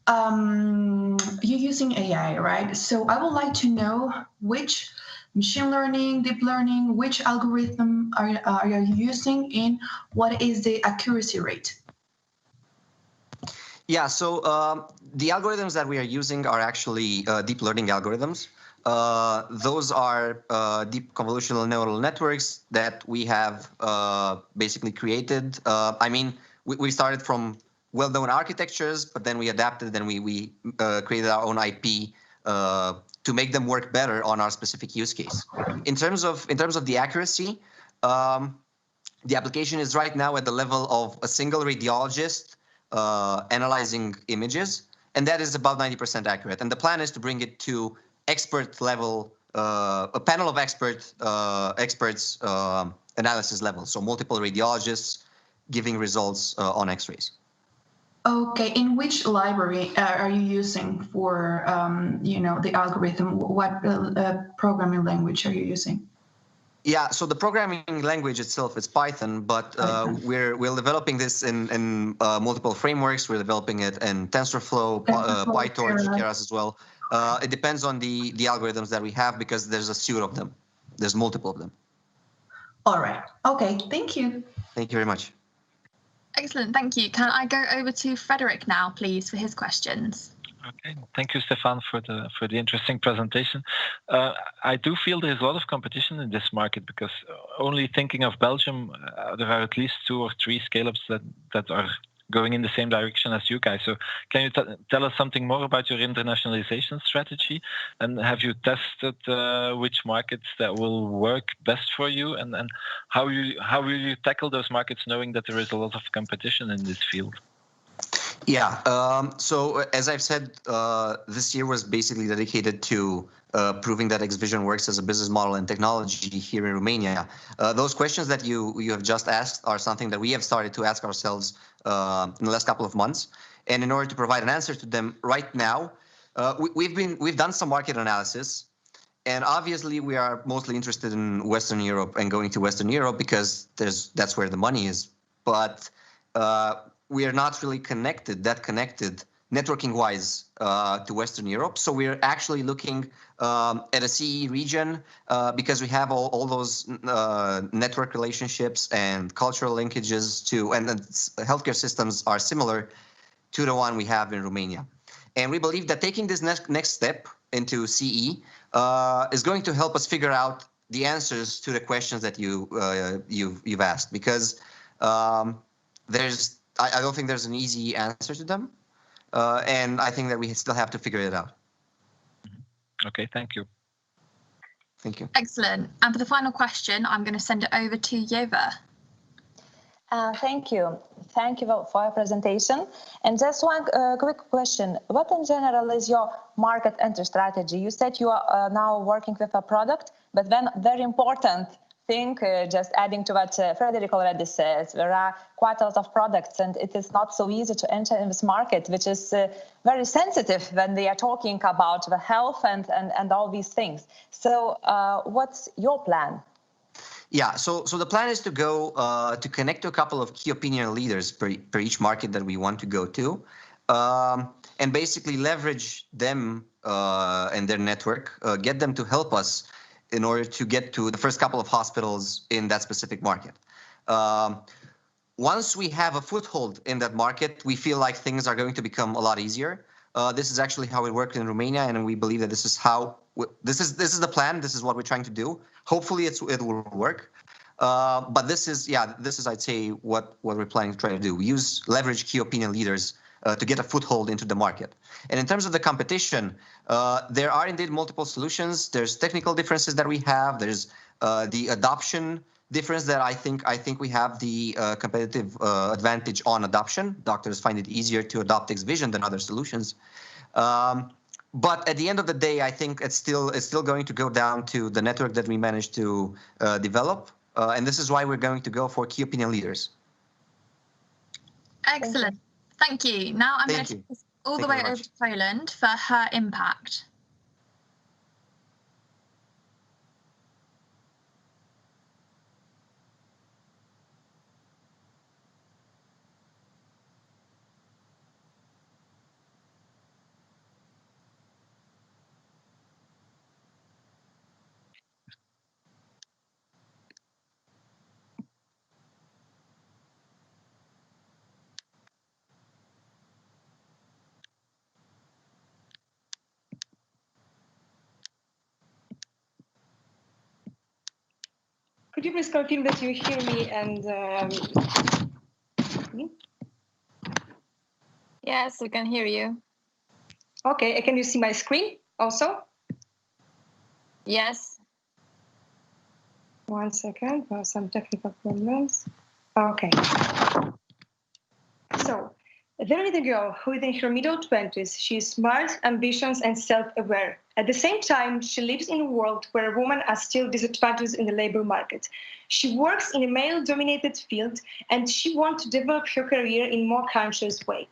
you're using AI, right? So I would like to know which machine learning, deep learning, which algorithm are you using and what is the accuracy rate? Yeah, so the algorithms that we are using are actually deep learning algorithms. Those are deep convolutional neural networks that we have basically created. I mean, we started from well-known architectures, but then we adapted and we created our own IP to make them work better on our specific use case. In terms of the accuracy, the application is right now at the level of a single radiologist analyzing images, and that is about 90% accurate. And the plan is to bring it to expert level, a panel of experts analysis level. So multiple radiologists giving results on X-rays. Okay, in which library are you using for the algorithm? What programming language are you using? Yeah, so the programming language itself is Python, but we're developing this in multiple frameworks. We're developing it in TensorFlow, PyTorch, Keras as well. It depends on the algorithms that we have because there's a suite of them. There's multiple of them. All right. Okay. Thank you. Thank you very much. Excellent. Thank you. Can I go over to Frederick now, please, for his questions? Okay, thank you, Stefan, for the interesting presentation. I do feel there is a lot of competition in this market because only thinking of Belgium, there are at least 2 or 3 scale-ups that are going in the same direction as you guys. So can you tell us something more about your internationalization strategy? And have you tested which markets that will work best for you? And how will you tackle those markets knowing that there is a lot of competition in this field? Yeah, so as I've said, this year was basically dedicated to proving that XVision works as a business model and technology here in Romania. Those questions that you have just asked are something that we have started to ask ourselves in the last couple of months. And in order to provide an answer to them right now, we've done some market analysis. And obviously, we are mostly interested in Western Europe and going to Western Europe because that's where the money is. But we are not really connected networking-wise to Western Europe. So we're actually looking at a CE region because we have all those network relationships and cultural linkages and healthcare systems are similar to the one we have in Romania. And we believe that taking this next step into CE is going to help us figure out the answers to the questions that you've asked, because I don't think there's an easy answer to them, and I think that we still have to figure it out. Okay, thank you. Thank you. Excellent. And for the final question, I'm going to send it over to Yeva. Thank you. Thank you for your presentation. And just one quick question. What in general is your market entry strategy? You said you are now working with a product, but then very important think, just adding to what Frederick already says, there are quite a lot of products, and it is not so easy to enter in this market, which is very sensitive when they are talking about the health and all these things. So what's your plan? Yeah, so the plan is to go to connect to a couple of key opinion leaders per each market that we want to go to, and basically leverage them and their network, get them to help us in order to get to the first couple of hospitals in that specific market. Once we have a foothold in that market, we feel like things are going to become a lot easier. This is actually how it worked in Romania, and we believe that this is how this is the plan. This is what we're trying to do. Hopefully, it will work. But this is I'd say what we're planning to try to do. We leverage key opinion leaders to get a foothold into the market. And in terms of the competition, there are indeed multiple solutions. There's technical differences that we have. There's the adoption difference that I think we have the competitive advantage on adoption. Doctors find it easier to adopt XVision than other solutions. But at the end of the day, I think it's still going to go down to the network that we managed to develop. And this is why we're going to go for key opinion leaders. Excellent. Thank you. Now I'm going to take this all the way over to Poland for her impact. Could you please confirm that you hear me and Yes, we can hear you. Okay, can you see my screen also? Yes. 1 second, some technical problems. Okay. So, there is a girl who is in her middle 20s. She is smart, ambitious, and self-aware. At the same time, she lives in a world where women are still disadvantaged in the labor market. She works in a male-dominated field, and she wants to develop her career in a more conscious way.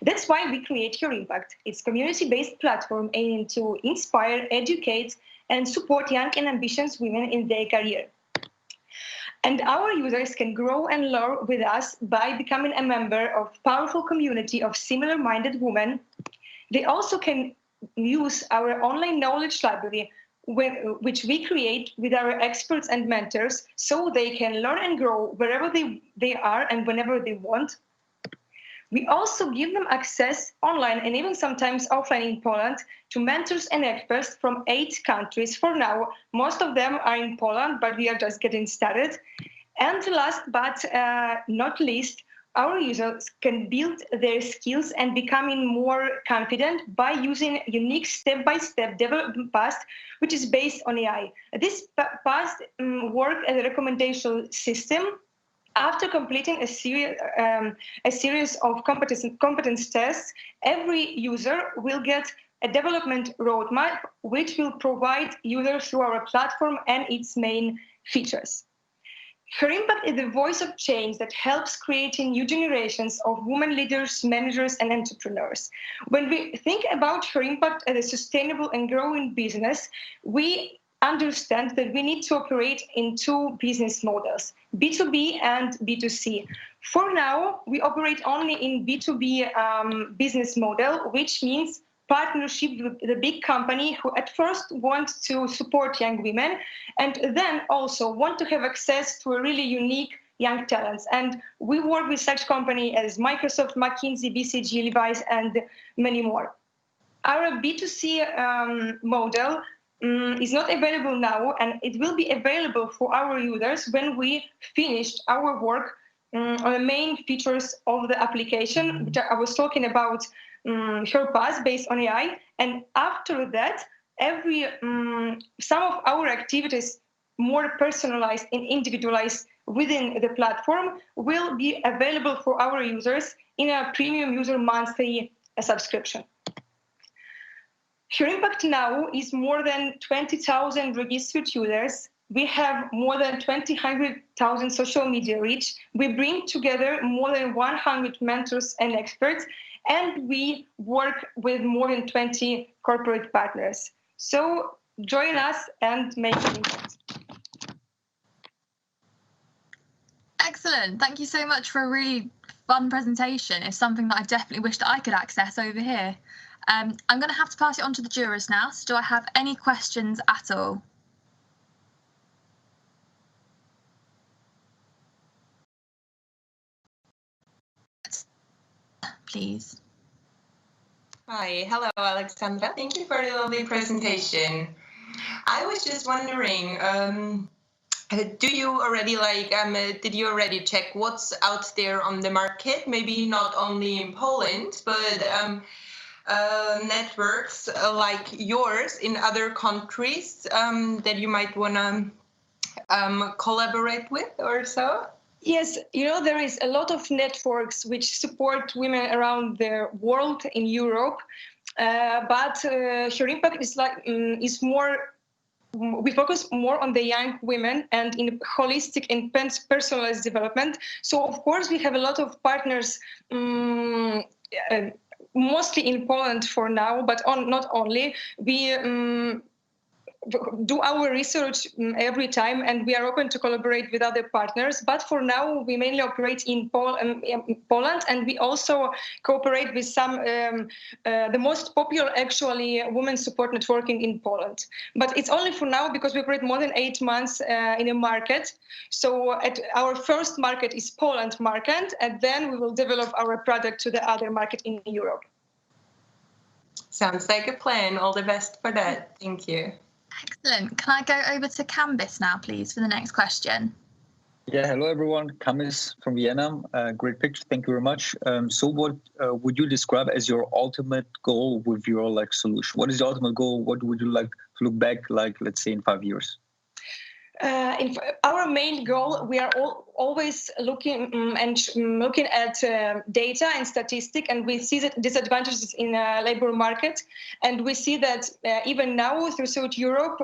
That's why we create Her Impact. It's a community-based platform aiming to inspire, educate, and support young and ambitious women in their career. And our users can grow and learn with us by becoming a member of a powerful community of similar-minded women. They also can use our online knowledge library, which we create with our experts and mentors, so they can learn and grow wherever they are and whenever they want. We also give them access online and even sometimes offline in Poland to mentors and experts from 8 countries. For now, most of them are in Poland, but we are just getting started. And last but not least, our users can build their skills and becoming more confident by using a unique step-by-step development path, which is based on AI. This path works as a recommendation system. After completing a series of competence tests, every user will get a development roadmap, which will provide users through our platform and its main features. Her Impact is the voice of change that helps creating new generations of women leaders, managers, and entrepreneurs. When we think about Her Impact as a sustainable and growing business, we understand that we need to operate in 2 business models, B2B and B2C. For now, we operate only in B2B business model, which means partnership with the big company who at first want to support young women and then also want to have access to a really unique young talents. And we work with such companies as Microsoft, McKinsey, BCG, Levi's, and many more. Our B2C model is not available now, and it will be available for our users when we finished our work on the main features of the application, which I was talking about, Her Path based on AI. And after that, some of our activities, more personalized and individualized within the platform, will be available for our users in a premium user monthly subscription. Her Impact now is more than 20,000 registered users. We have more than 200,000 social media reach. We bring together more than 100 mentors and experts, and we work with more than 20 corporate partners. So join us and make an impact. Excellent. Thank you so much for a really fun presentation. It's something that I definitely wish that I could access over here. I'm going to have to pass it on to the jurors now. So do I have any questions at all? Please. Hi, hello, Alexandra. Thank you for the lovely presentation. I was just wondering, do you already did you already check what's out there on the market? Maybe not only in Poland, but networks like yours in other countries that you might want to collaborate with or so? Yes, there is a lot of networks which support women around the world in Europe, but her impact is more. We focus more on the young women and in holistic and personalized development. So, of course, we have a lot of partners, mostly in Poland for now, but not only. We do our research every time, and we are open to collaborate with other partners. But for now, we mainly operate in Poland, and we also cooperate with some, the most popular actually women support networking in Poland. But it's only for now because we operate more than 8 months in a market. So our first market is Poland market, and then we will develop our product to the other market in Europe. Sounds like a plan. All the best for that. Thank you. Excellent. Can I go over to Canvas now, please, for the next question? Yeah, hello, everyone. Canvas from Vienna. Great picture. Thank you very much. So what would you describe as your ultimate goal with your solution? What is the ultimate goal? What would you like to look back let's say, in 5 years? Our main goal, we are always looking at data and statistics, and we see the disadvantages in the labor market, and we see that even now throughout Europe,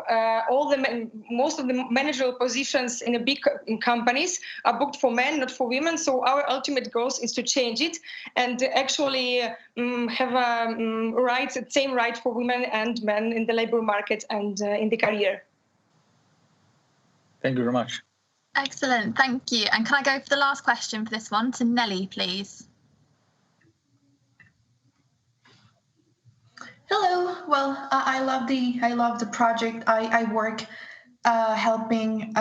most of the managerial positions in the big companies are booked for men, not for women. So our ultimate goal is to change it and actually have same right for women and men in the labor market and in the career. Thank you very much. Excellent, thank you. And can I go for the last question for this one to Nelly, please? Hello. Well, I love the project. I work helping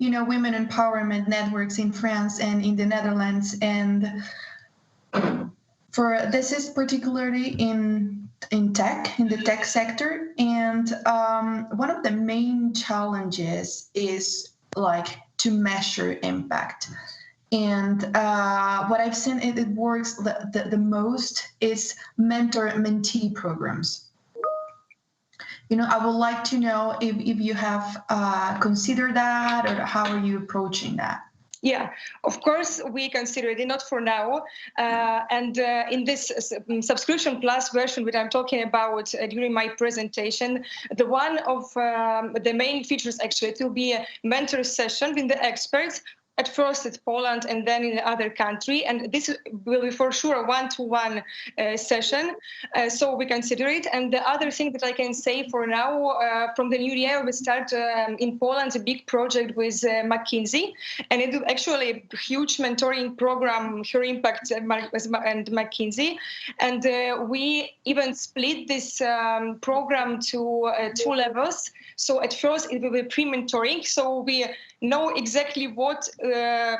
women empowerment networks in France and in the Netherlands, and this is particularly in the tech sector, and one of the main challenges is to measure impact. And what I've seen it works the most is mentor-mentee programs. I would like to know if you have considered that, or how are you approaching that? Yeah, of course, we consider it, not for now. And in this subscription plus version, which I'm talking about during my presentation, one of the main features, actually, it will be a mentor session with the experts. At first it's Poland and then in the other country. And this will be for sure a one-to-one session. So we consider it. And the other thing that I can say for now, from the new year, we start in Poland a big project with McKinsey. And it is actually a huge mentoring program, Her Impact and McKinsey. And we even split this program to 2 levels. So at first it will be pre-mentoring. So we know exactly what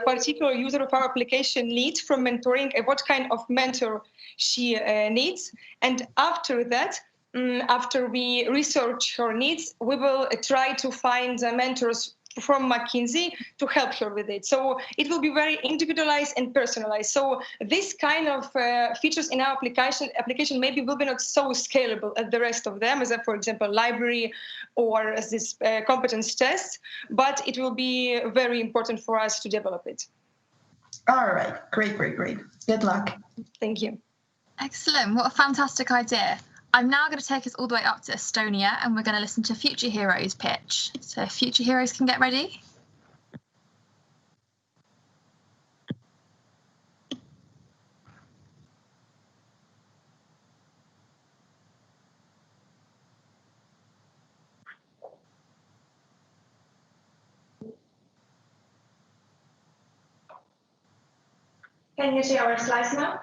particular user of our application needs from mentoring and what kind of mentor she needs. And after that, after we research her needs, we will try to find mentors from McKinsey to help her with it. So it will be very individualized and personalized. So this kind of features in our application maybe will be not so scalable as the rest of them, as for example, library or as this competence test, but it will be very important for us to develop it. All right, great. Good luck. Thank you. Excellent, what a fantastic idea. I'm now going to take us all the way up to Estonia, and we're going to listen to Future Heroes pitch. So if Future Heroes can get ready. Can you see our slides now?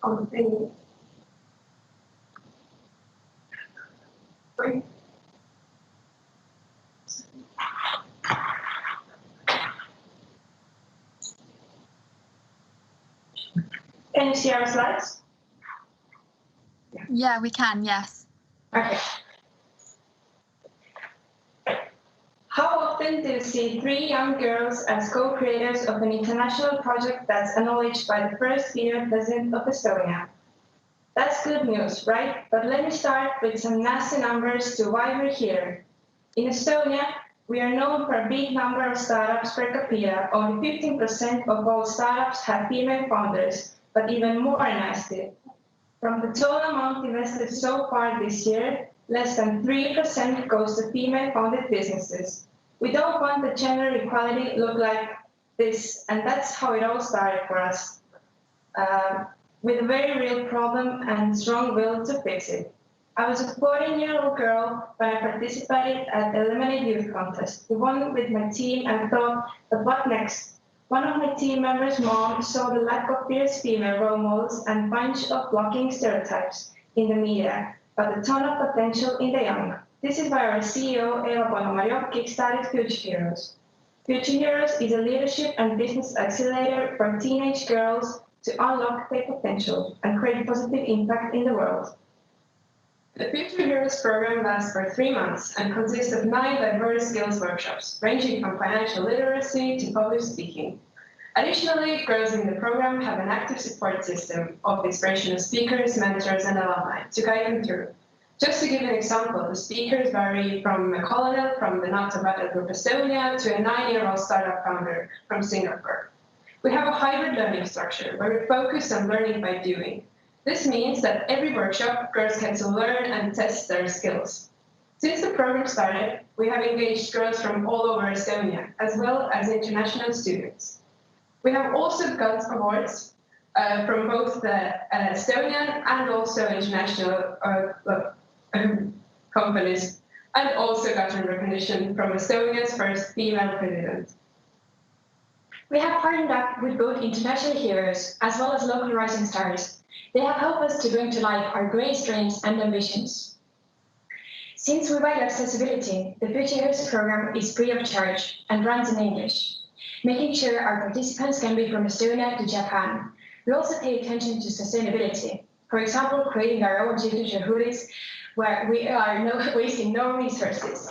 Okay. Can you see our slides? Yeah, we can, yes. Okay. How often do you see 3 young girls as co-creators of an international project that's acknowledged by the first female president of Estonia? That's good news, right? But let me start with some nasty numbers to why we're here. In Estonia, we are known for a big number of startups per capita. Only 15% of all startups have female founders, but even more nasty. From the total amount invested so far this year, less than 3% goes to female-founded businesses. We don't want the gender equality look like this, and that's how it all started for us, with a very real problem and strong will to fix it. I was a 14-year-old girl when I participated at the Eliminate Youth Contest. We won with my team and thought, but what next? One of my team members' mom saw the lack of fierce female role models and bunch of blocking stereotypes in the media, but a ton of potential in the young. This is why our CEO, Eva Bonomario, kickstarted Future Heroes. Future Heroes is a leadership and business accelerator for teenage girls to unlock their potential and create positive impact in the world. The Future Heroes program lasts for 3 months and consists of 9 diverse skills workshops, ranging from financial literacy to public speaking. Additionally, girls in the program have an active support system of inspirational speakers, mentors, and alumni to guide them through. Just to give an example, the speakers vary from a colonel from the not-so-battle group Estonia to a 9-year-old startup founder from Singapore. We have a hybrid learning structure where we focus on learning by doing. This means that every workshop, girls get to learn and test their skills. Since the program started, we have engaged girls from all over Estonia, as well as international students. We have also got awards from both the Estonian and also international companies, and also gotten recognition from Estonia's first female president. We have partnered up with both international heroes as well as local rising stars. They have helped us to bring to life our greatest dreams and ambitions. Since we value accessibility, the Future Heroes program is free of charge and runs in English, making sure our participants can be from Estonia to Japan. We also pay attention to sustainability. For example, creating our own future hoodies where we are wasting no resources.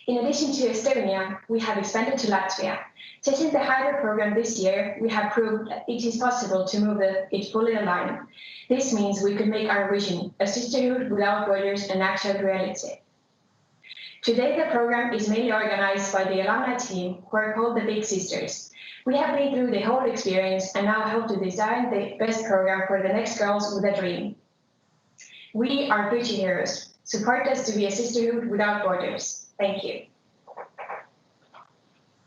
In addition to Estonia, we have expanded to Latvia. Testing the hybrid program this year, we have proved that it is possible to move it fully aligned. This means we could make our vision, a sisterhood without borders, an actual reality. Today, the program is mainly organized by the alumni team, who are called the Big Sisters. We have been through the whole experience and now help to design the best program for the next girls with a dream. We are Future Heroes. Support us to be a sisterhood without borders. Thank you.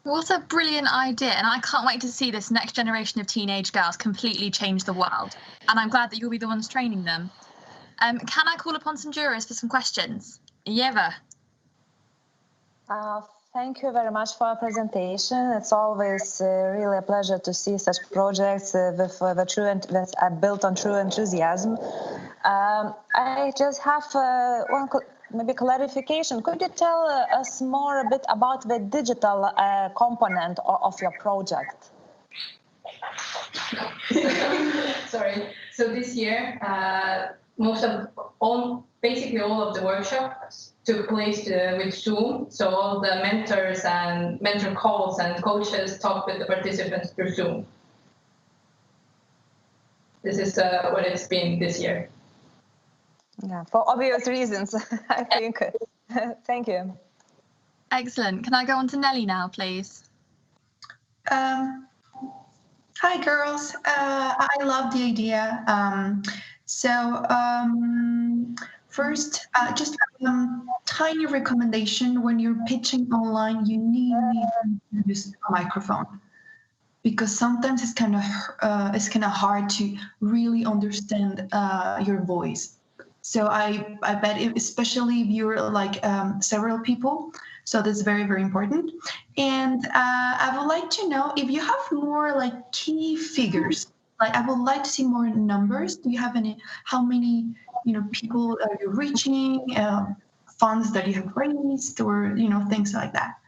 What a brilliant idea, and I can't wait to see this next generation of teenage girls completely change the world. And I'm glad that you'll be the ones training them. Can I call upon some jurors for some questions? Yeva. Thank you very much for our presentation. It's always really a pleasure to see such projects that are built on true enthusiasm. I just have one maybe clarification. Could you tell us more a bit about the digital component of your project? Sorry. So this year, basically all of the workshops took place with Zoom. So all the mentors and mentor calls and coaches talk with the participants through Zoom. This is what it's been this year. Yeah, for obvious reasons, I think. Thank you. Excellent. Can I go on to Nelly now, please? Hi, girls. I love the idea. First, just a tiny recommendation: when you're pitching online, you need to use a microphone, because sometimes it's kind of hard to really understand your voice. So I bet, especially if you're like several people, so that's very, very important. And I would like to know if you have more like key figures. Like, I would like to see more numbers. Do you have any? How many people are you reaching? Funds that you have raised, or things like that.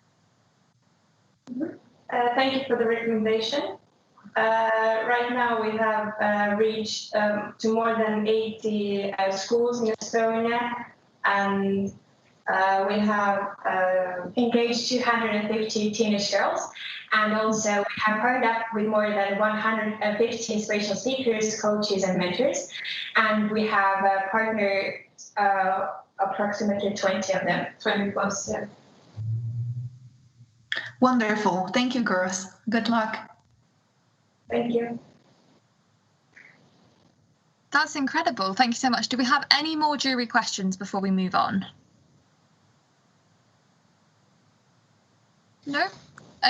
Thank you for the recommendation. Right now we have reached to more than 80 schools in Estonia, and we have engaged 250 teenage girls, and also we have partnered up with more than 150 inspirational speakers, coaches, and mentors, and we have partnered approximately 20 of them, 20 plus. Yeah. Wonderful. Thank you, girls. Good luck. Thank you. That's incredible. Thank you so much. Do we have any more jury questions before we move on? No?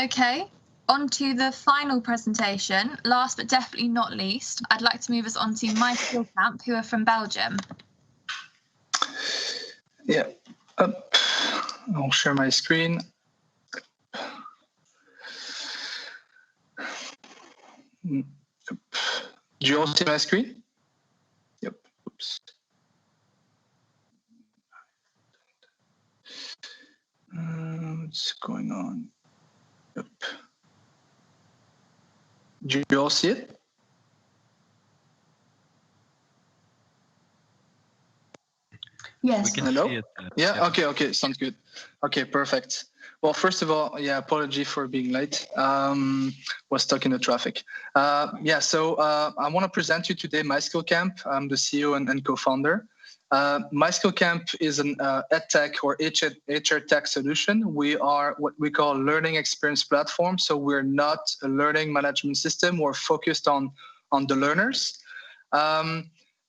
Okay. On to the final presentation. Last but definitely not least, I'd like to move us on to MySkillCamp, who are from Belgium. Yeah. I'll share my screen. Do you all see my screen? Yep. Oops. What's going on? Yep. Do you all see it? Yes. We can see it. Yeah. Okay. Sounds good. Okay. Perfect. Well, first of all, apology for being late. Was stuck in the traffic. So I want to present you today MySkillCamp. I'm the CEO and co-founder. MySkillCamp is an EdTech or HR tech solution. We are what we call a learning experience platform. So we're not a learning management system. We're focused on the learners. And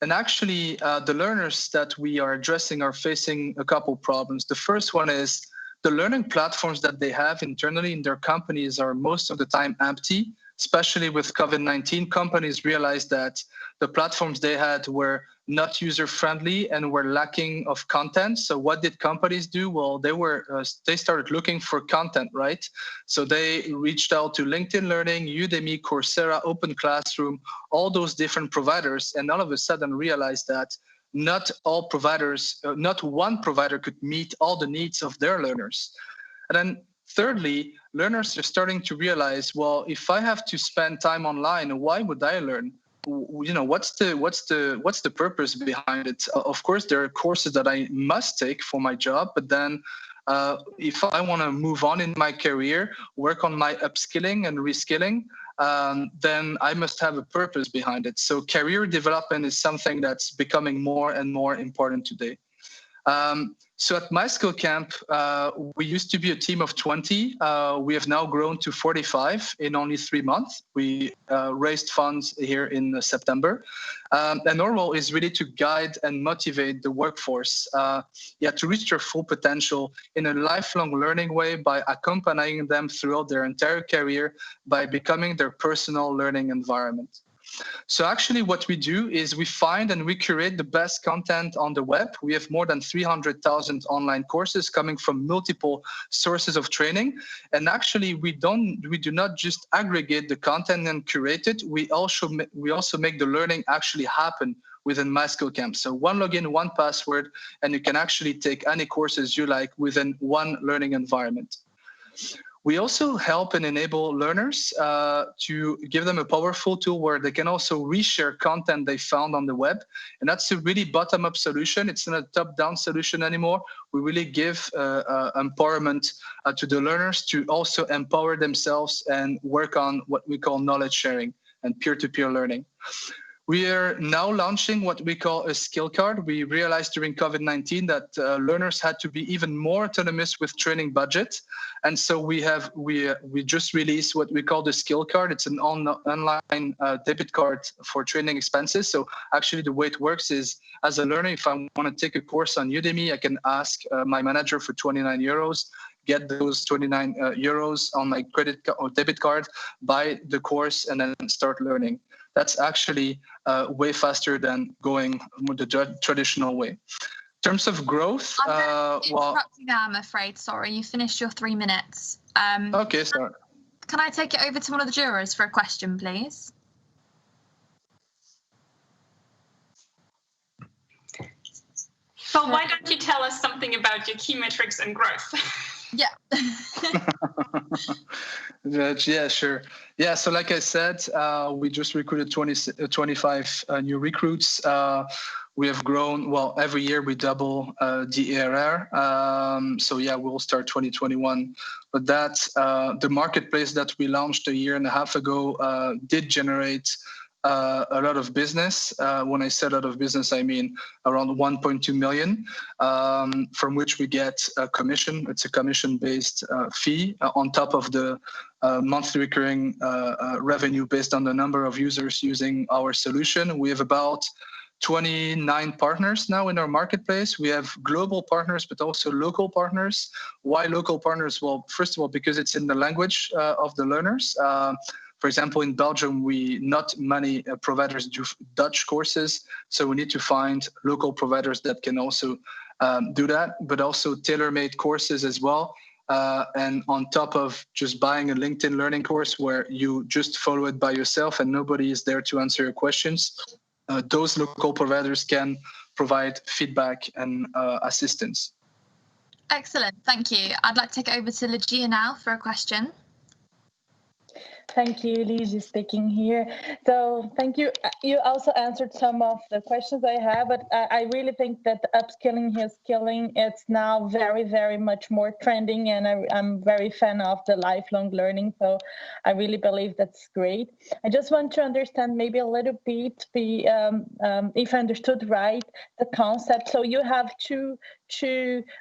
actually, the learners that we are addressing are facing a couple problems. The first one is the learning platforms that they have internally in their companies are most of the time empty, especially with COVID-19. Companies realized that the platforms they had were not user-friendly and were lacking of content. So what did companies do? Well, they started looking for content, right? So they reached out to LinkedIn Learning, Udemy, Coursera, Open Classroom, all those different providers, and all of a sudden realized that not all providers, not one provider could meet all the needs of their learners. And then thirdly, learners are starting to realize, well, if I have to spend time online, why would I learn? What's the purpose behind it? Of course, there are courses that I must take for my job, but then if I want to move on in my career, work on my upskilling and reskilling, then I must have a purpose behind it. So career development is something that's becoming more and more important today. So at MySkillCamp, we used to be a team of 20. We have now grown to 45 in only 3 months. We raised funds here in September. And our role is really to guide and motivate the workforce to reach their full potential in a lifelong learning way by accompanying them throughout their entire career by becoming their personal learning environment. So actually what we do is we find and we curate the best content on the web. We have more than 300,000 online courses coming from multiple sources of training. And actually we do not just aggregate the content and curate it. We also make the learning actually happen within MySkillCamp. So one login, one password, and you can actually take any courses you like within one learning environment. We also help and enable learners to give them a powerful tool where they can also reshare content they found on the web. And that's a really bottom-up solution. It's not a top-down solution anymore. We really give empowerment to the learners to also empower themselves and work on what we call knowledge sharing and peer-to-peer learning. We are now launching what we call a skill card. We realized during COVID-19 that learners had to be even more autonomous with training budget. And so we just released what we call the skill card. It's an online debit card for training expenses. So actually the way it works is, as a learner, if I want to take a course on Udemy, I can ask my manager for 29 euros, get those 29 euros on my credit or debit card, buy the course, and then start learning. That's actually way faster than going the traditional way. In terms of growth, I'm interrupting now, I'm afraid. Sorry, you finished your 3 minutes. Okay, sorry. Can I take it over to one of the jurors for a question, please? Well, why don't you tell us something about your key metrics and growth? Yeah. Yeah, sure. Yeah, so like I said, we just recruited 25 new recruits. We have grown, well, every year we double the ARR. So yeah, we'll start 2021. But that, the marketplace that we launched a year and a half ago did generate a lot of business. When I say a lot of business, I mean around 1.2 million, from which we get a commission. It's a commission-based fee on top of the monthly recurring revenue based on the number of users using our solution. We have about 29 partners now in our marketplace. We have global partners, but also local partners. Why local partners? Well, first of all, because it's in the language of the learners. For example, in Belgium, not many providers do Dutch courses, so we need to find local providers that can also do that, but also tailor-made courses as well. And on top of just buying a LinkedIn learning course where you just follow it by yourself and nobody is there to answer your questions, those local providers can provide feedback and assistance. Excellent, thank you. I'd like to take it over to Geena now for a question. Thank you, Lizzie, speaking here. So thank you. You also answered some of the questions I have, but I really think that upskilling, skilling, it's now very, very much more trending, and I'm very fan of the lifelong learning. So I really believe that's great. I just want to understand maybe a little bit, if I understood right, the concept. So you have two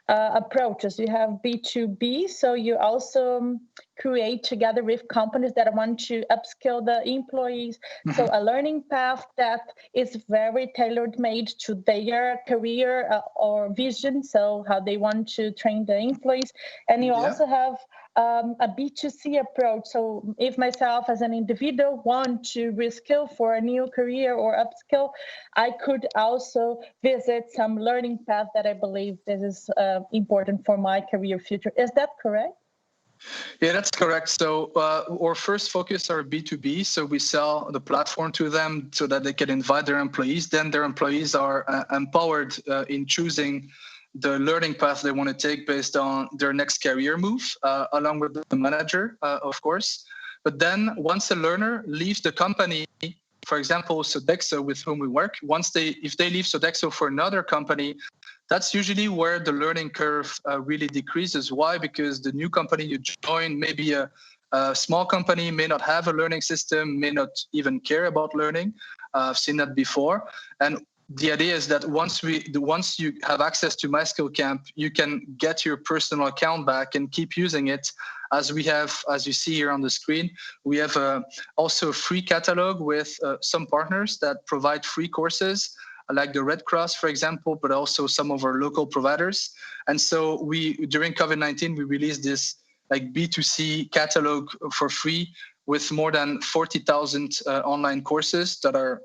approaches. You have B2B, so you also create together with companies that want to upskill the employees. Mm-hmm. So a learning path that is very tailor made to their career or vision, so how they want to train the employees. And you also have a B2C approach. So if myself as an individual want to reskill for a new career or upskill, I could also visit some learning path that I believe this is important for my career future. Is that correct? Yeah, that's correct. So our first focus are B2B. So we sell the platform to them so that they can invite their employees. Then their employees are empowered in choosing the learning path they want to take based on their next career move, along with the manager, of course. But then once a learner leaves the company, for example, Sodexo, with whom we work, if they leave Sodexo for another company, that's usually where the learning curve really decreases. Why? Because the new company you join, maybe a small company, may not have a learning system, may not even care about learning. I've seen that before. And the idea is that once you have access to MySkillCamp, you can get your personal account back and keep using it. As we have, as you see here on the screen, we have also a free catalog with some partners that provide free courses, like the Red Cross, for example, but also some of our local providers. And so during COVID-19, we released this like B2C catalog for free with more than 40,000 online courses that are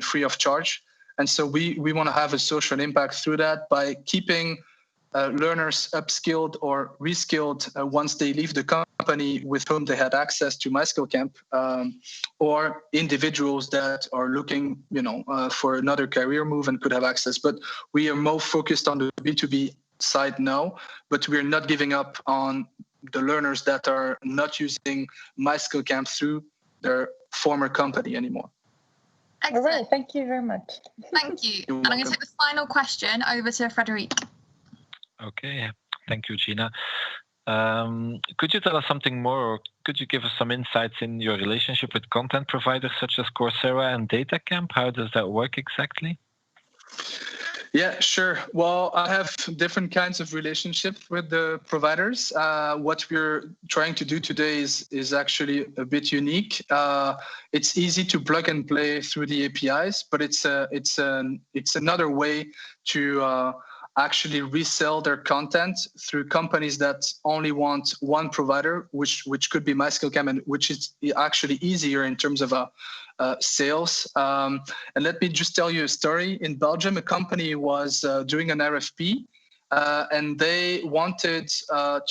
free of charge. And so we want to have a social impact through that by keeping learners upskilled or reskilled once they leave the company with whom they had access to MySkillCamp, or individuals that are looking, for another career move and could have access. But we are more focused on the B2B side now, but we're not giving up on the learners that are not using MySkillCamp through their former company anymore. Excellent. All right, thank you very much. Thank you. And I'm going to take the final question over to Frederic. Okay, thank you, Geena. Could you tell us something more, or could you give us some insights in your relationship with content providers such as Coursera and DataCamp? How does that work exactly? Yeah, sure. Well, I have different kinds of relationships with the providers. What we're trying to do today is actually a bit unique. It's easy to plug and play through the APIs, but it's another way to actually resell their content through companies that only want one provider, which could be MySkillCamp, and which is actually easier in terms of sales. And let me just tell you a story. In Belgium, a company was doing an RFP, and they wanted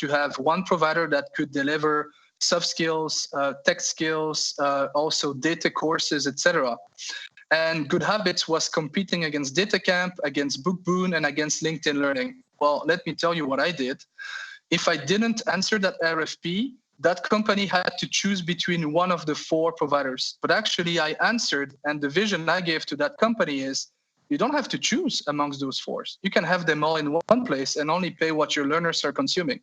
to have one provider that could deliver soft skills, tech skills, also data courses, etc. And Good Habits was competing against DataCamp, against BookBoon, and against LinkedIn Learning. Well, let me tell you what I did. If I didn't answer that RFP, that company had to choose between one of the 4 providers. But actually, I answered, and the vision I gave to that company is, you don't have to choose amongst those 4. You can have them all in one place and only pay what your learners are consuming.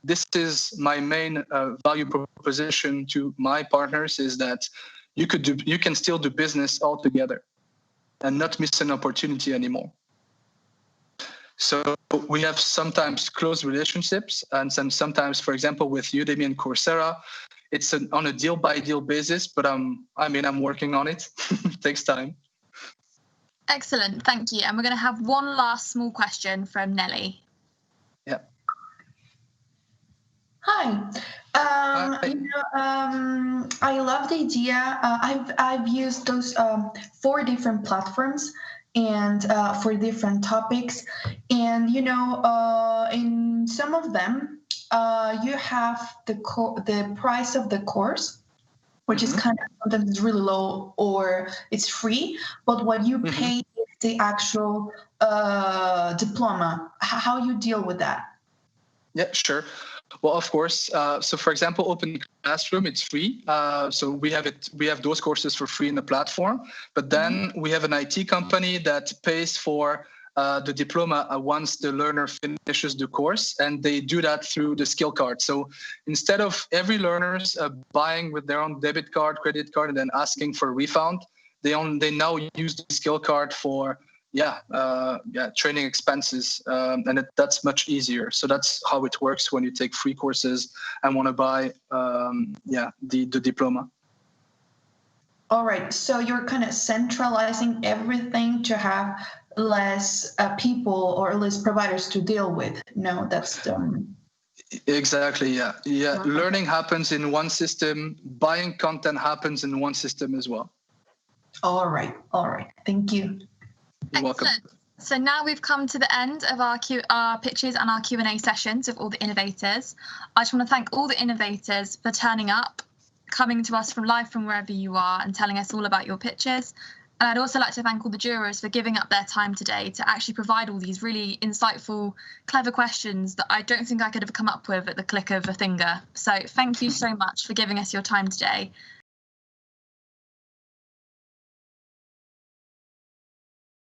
This is my main value proposition to my partners, is that you can still do business all together and not miss an opportunity anymore. So we have sometimes close relationships, and sometimes, for example, with Udemy and Coursera, it's on a deal-by-deal basis, but I'm working on it. It takes time. Excellent, thank you. And we're going to have one last small question from Nelly. Yeah. Hi. I love the idea. I've used those 4 different platforms and for different topics, and in some of them you have the price of the course, which is kind of sometimes really low or it's free, but what you pay is the actual diploma. How you deal with that? Yeah, sure. Well, of course. So, for example, Open Classroom, it's free. So we have those courses for free in the platform. But then we have an IT company that pays for the diploma once the learner finishes the course, and they do that through the skill card. So instead of every learner's buying with their own debit card, credit card, and then asking for a refund, they now use the skill card for training expenses, and that's much easier. So that's how it works when you take free courses and want to buy the diploma. All right, so you're kind of centralizing everything to have less people or less providers to deal with. No, that's exactly. Yeah. Learning happens in one system. Buying content happens in one system as well. All right. Thank you. You're welcome. So now we've come to the end of our pitches and our Q&A sessions with all the innovators. I just want to thank all the innovators for turning up, coming to us live from wherever you are and telling us all about your pitches. And I'd also like to thank all the jurors for giving up their time today to actually provide all these really insightful, clever questions that I don't think I could have come up with at the click of a finger. So thank you so much for giving us your time today.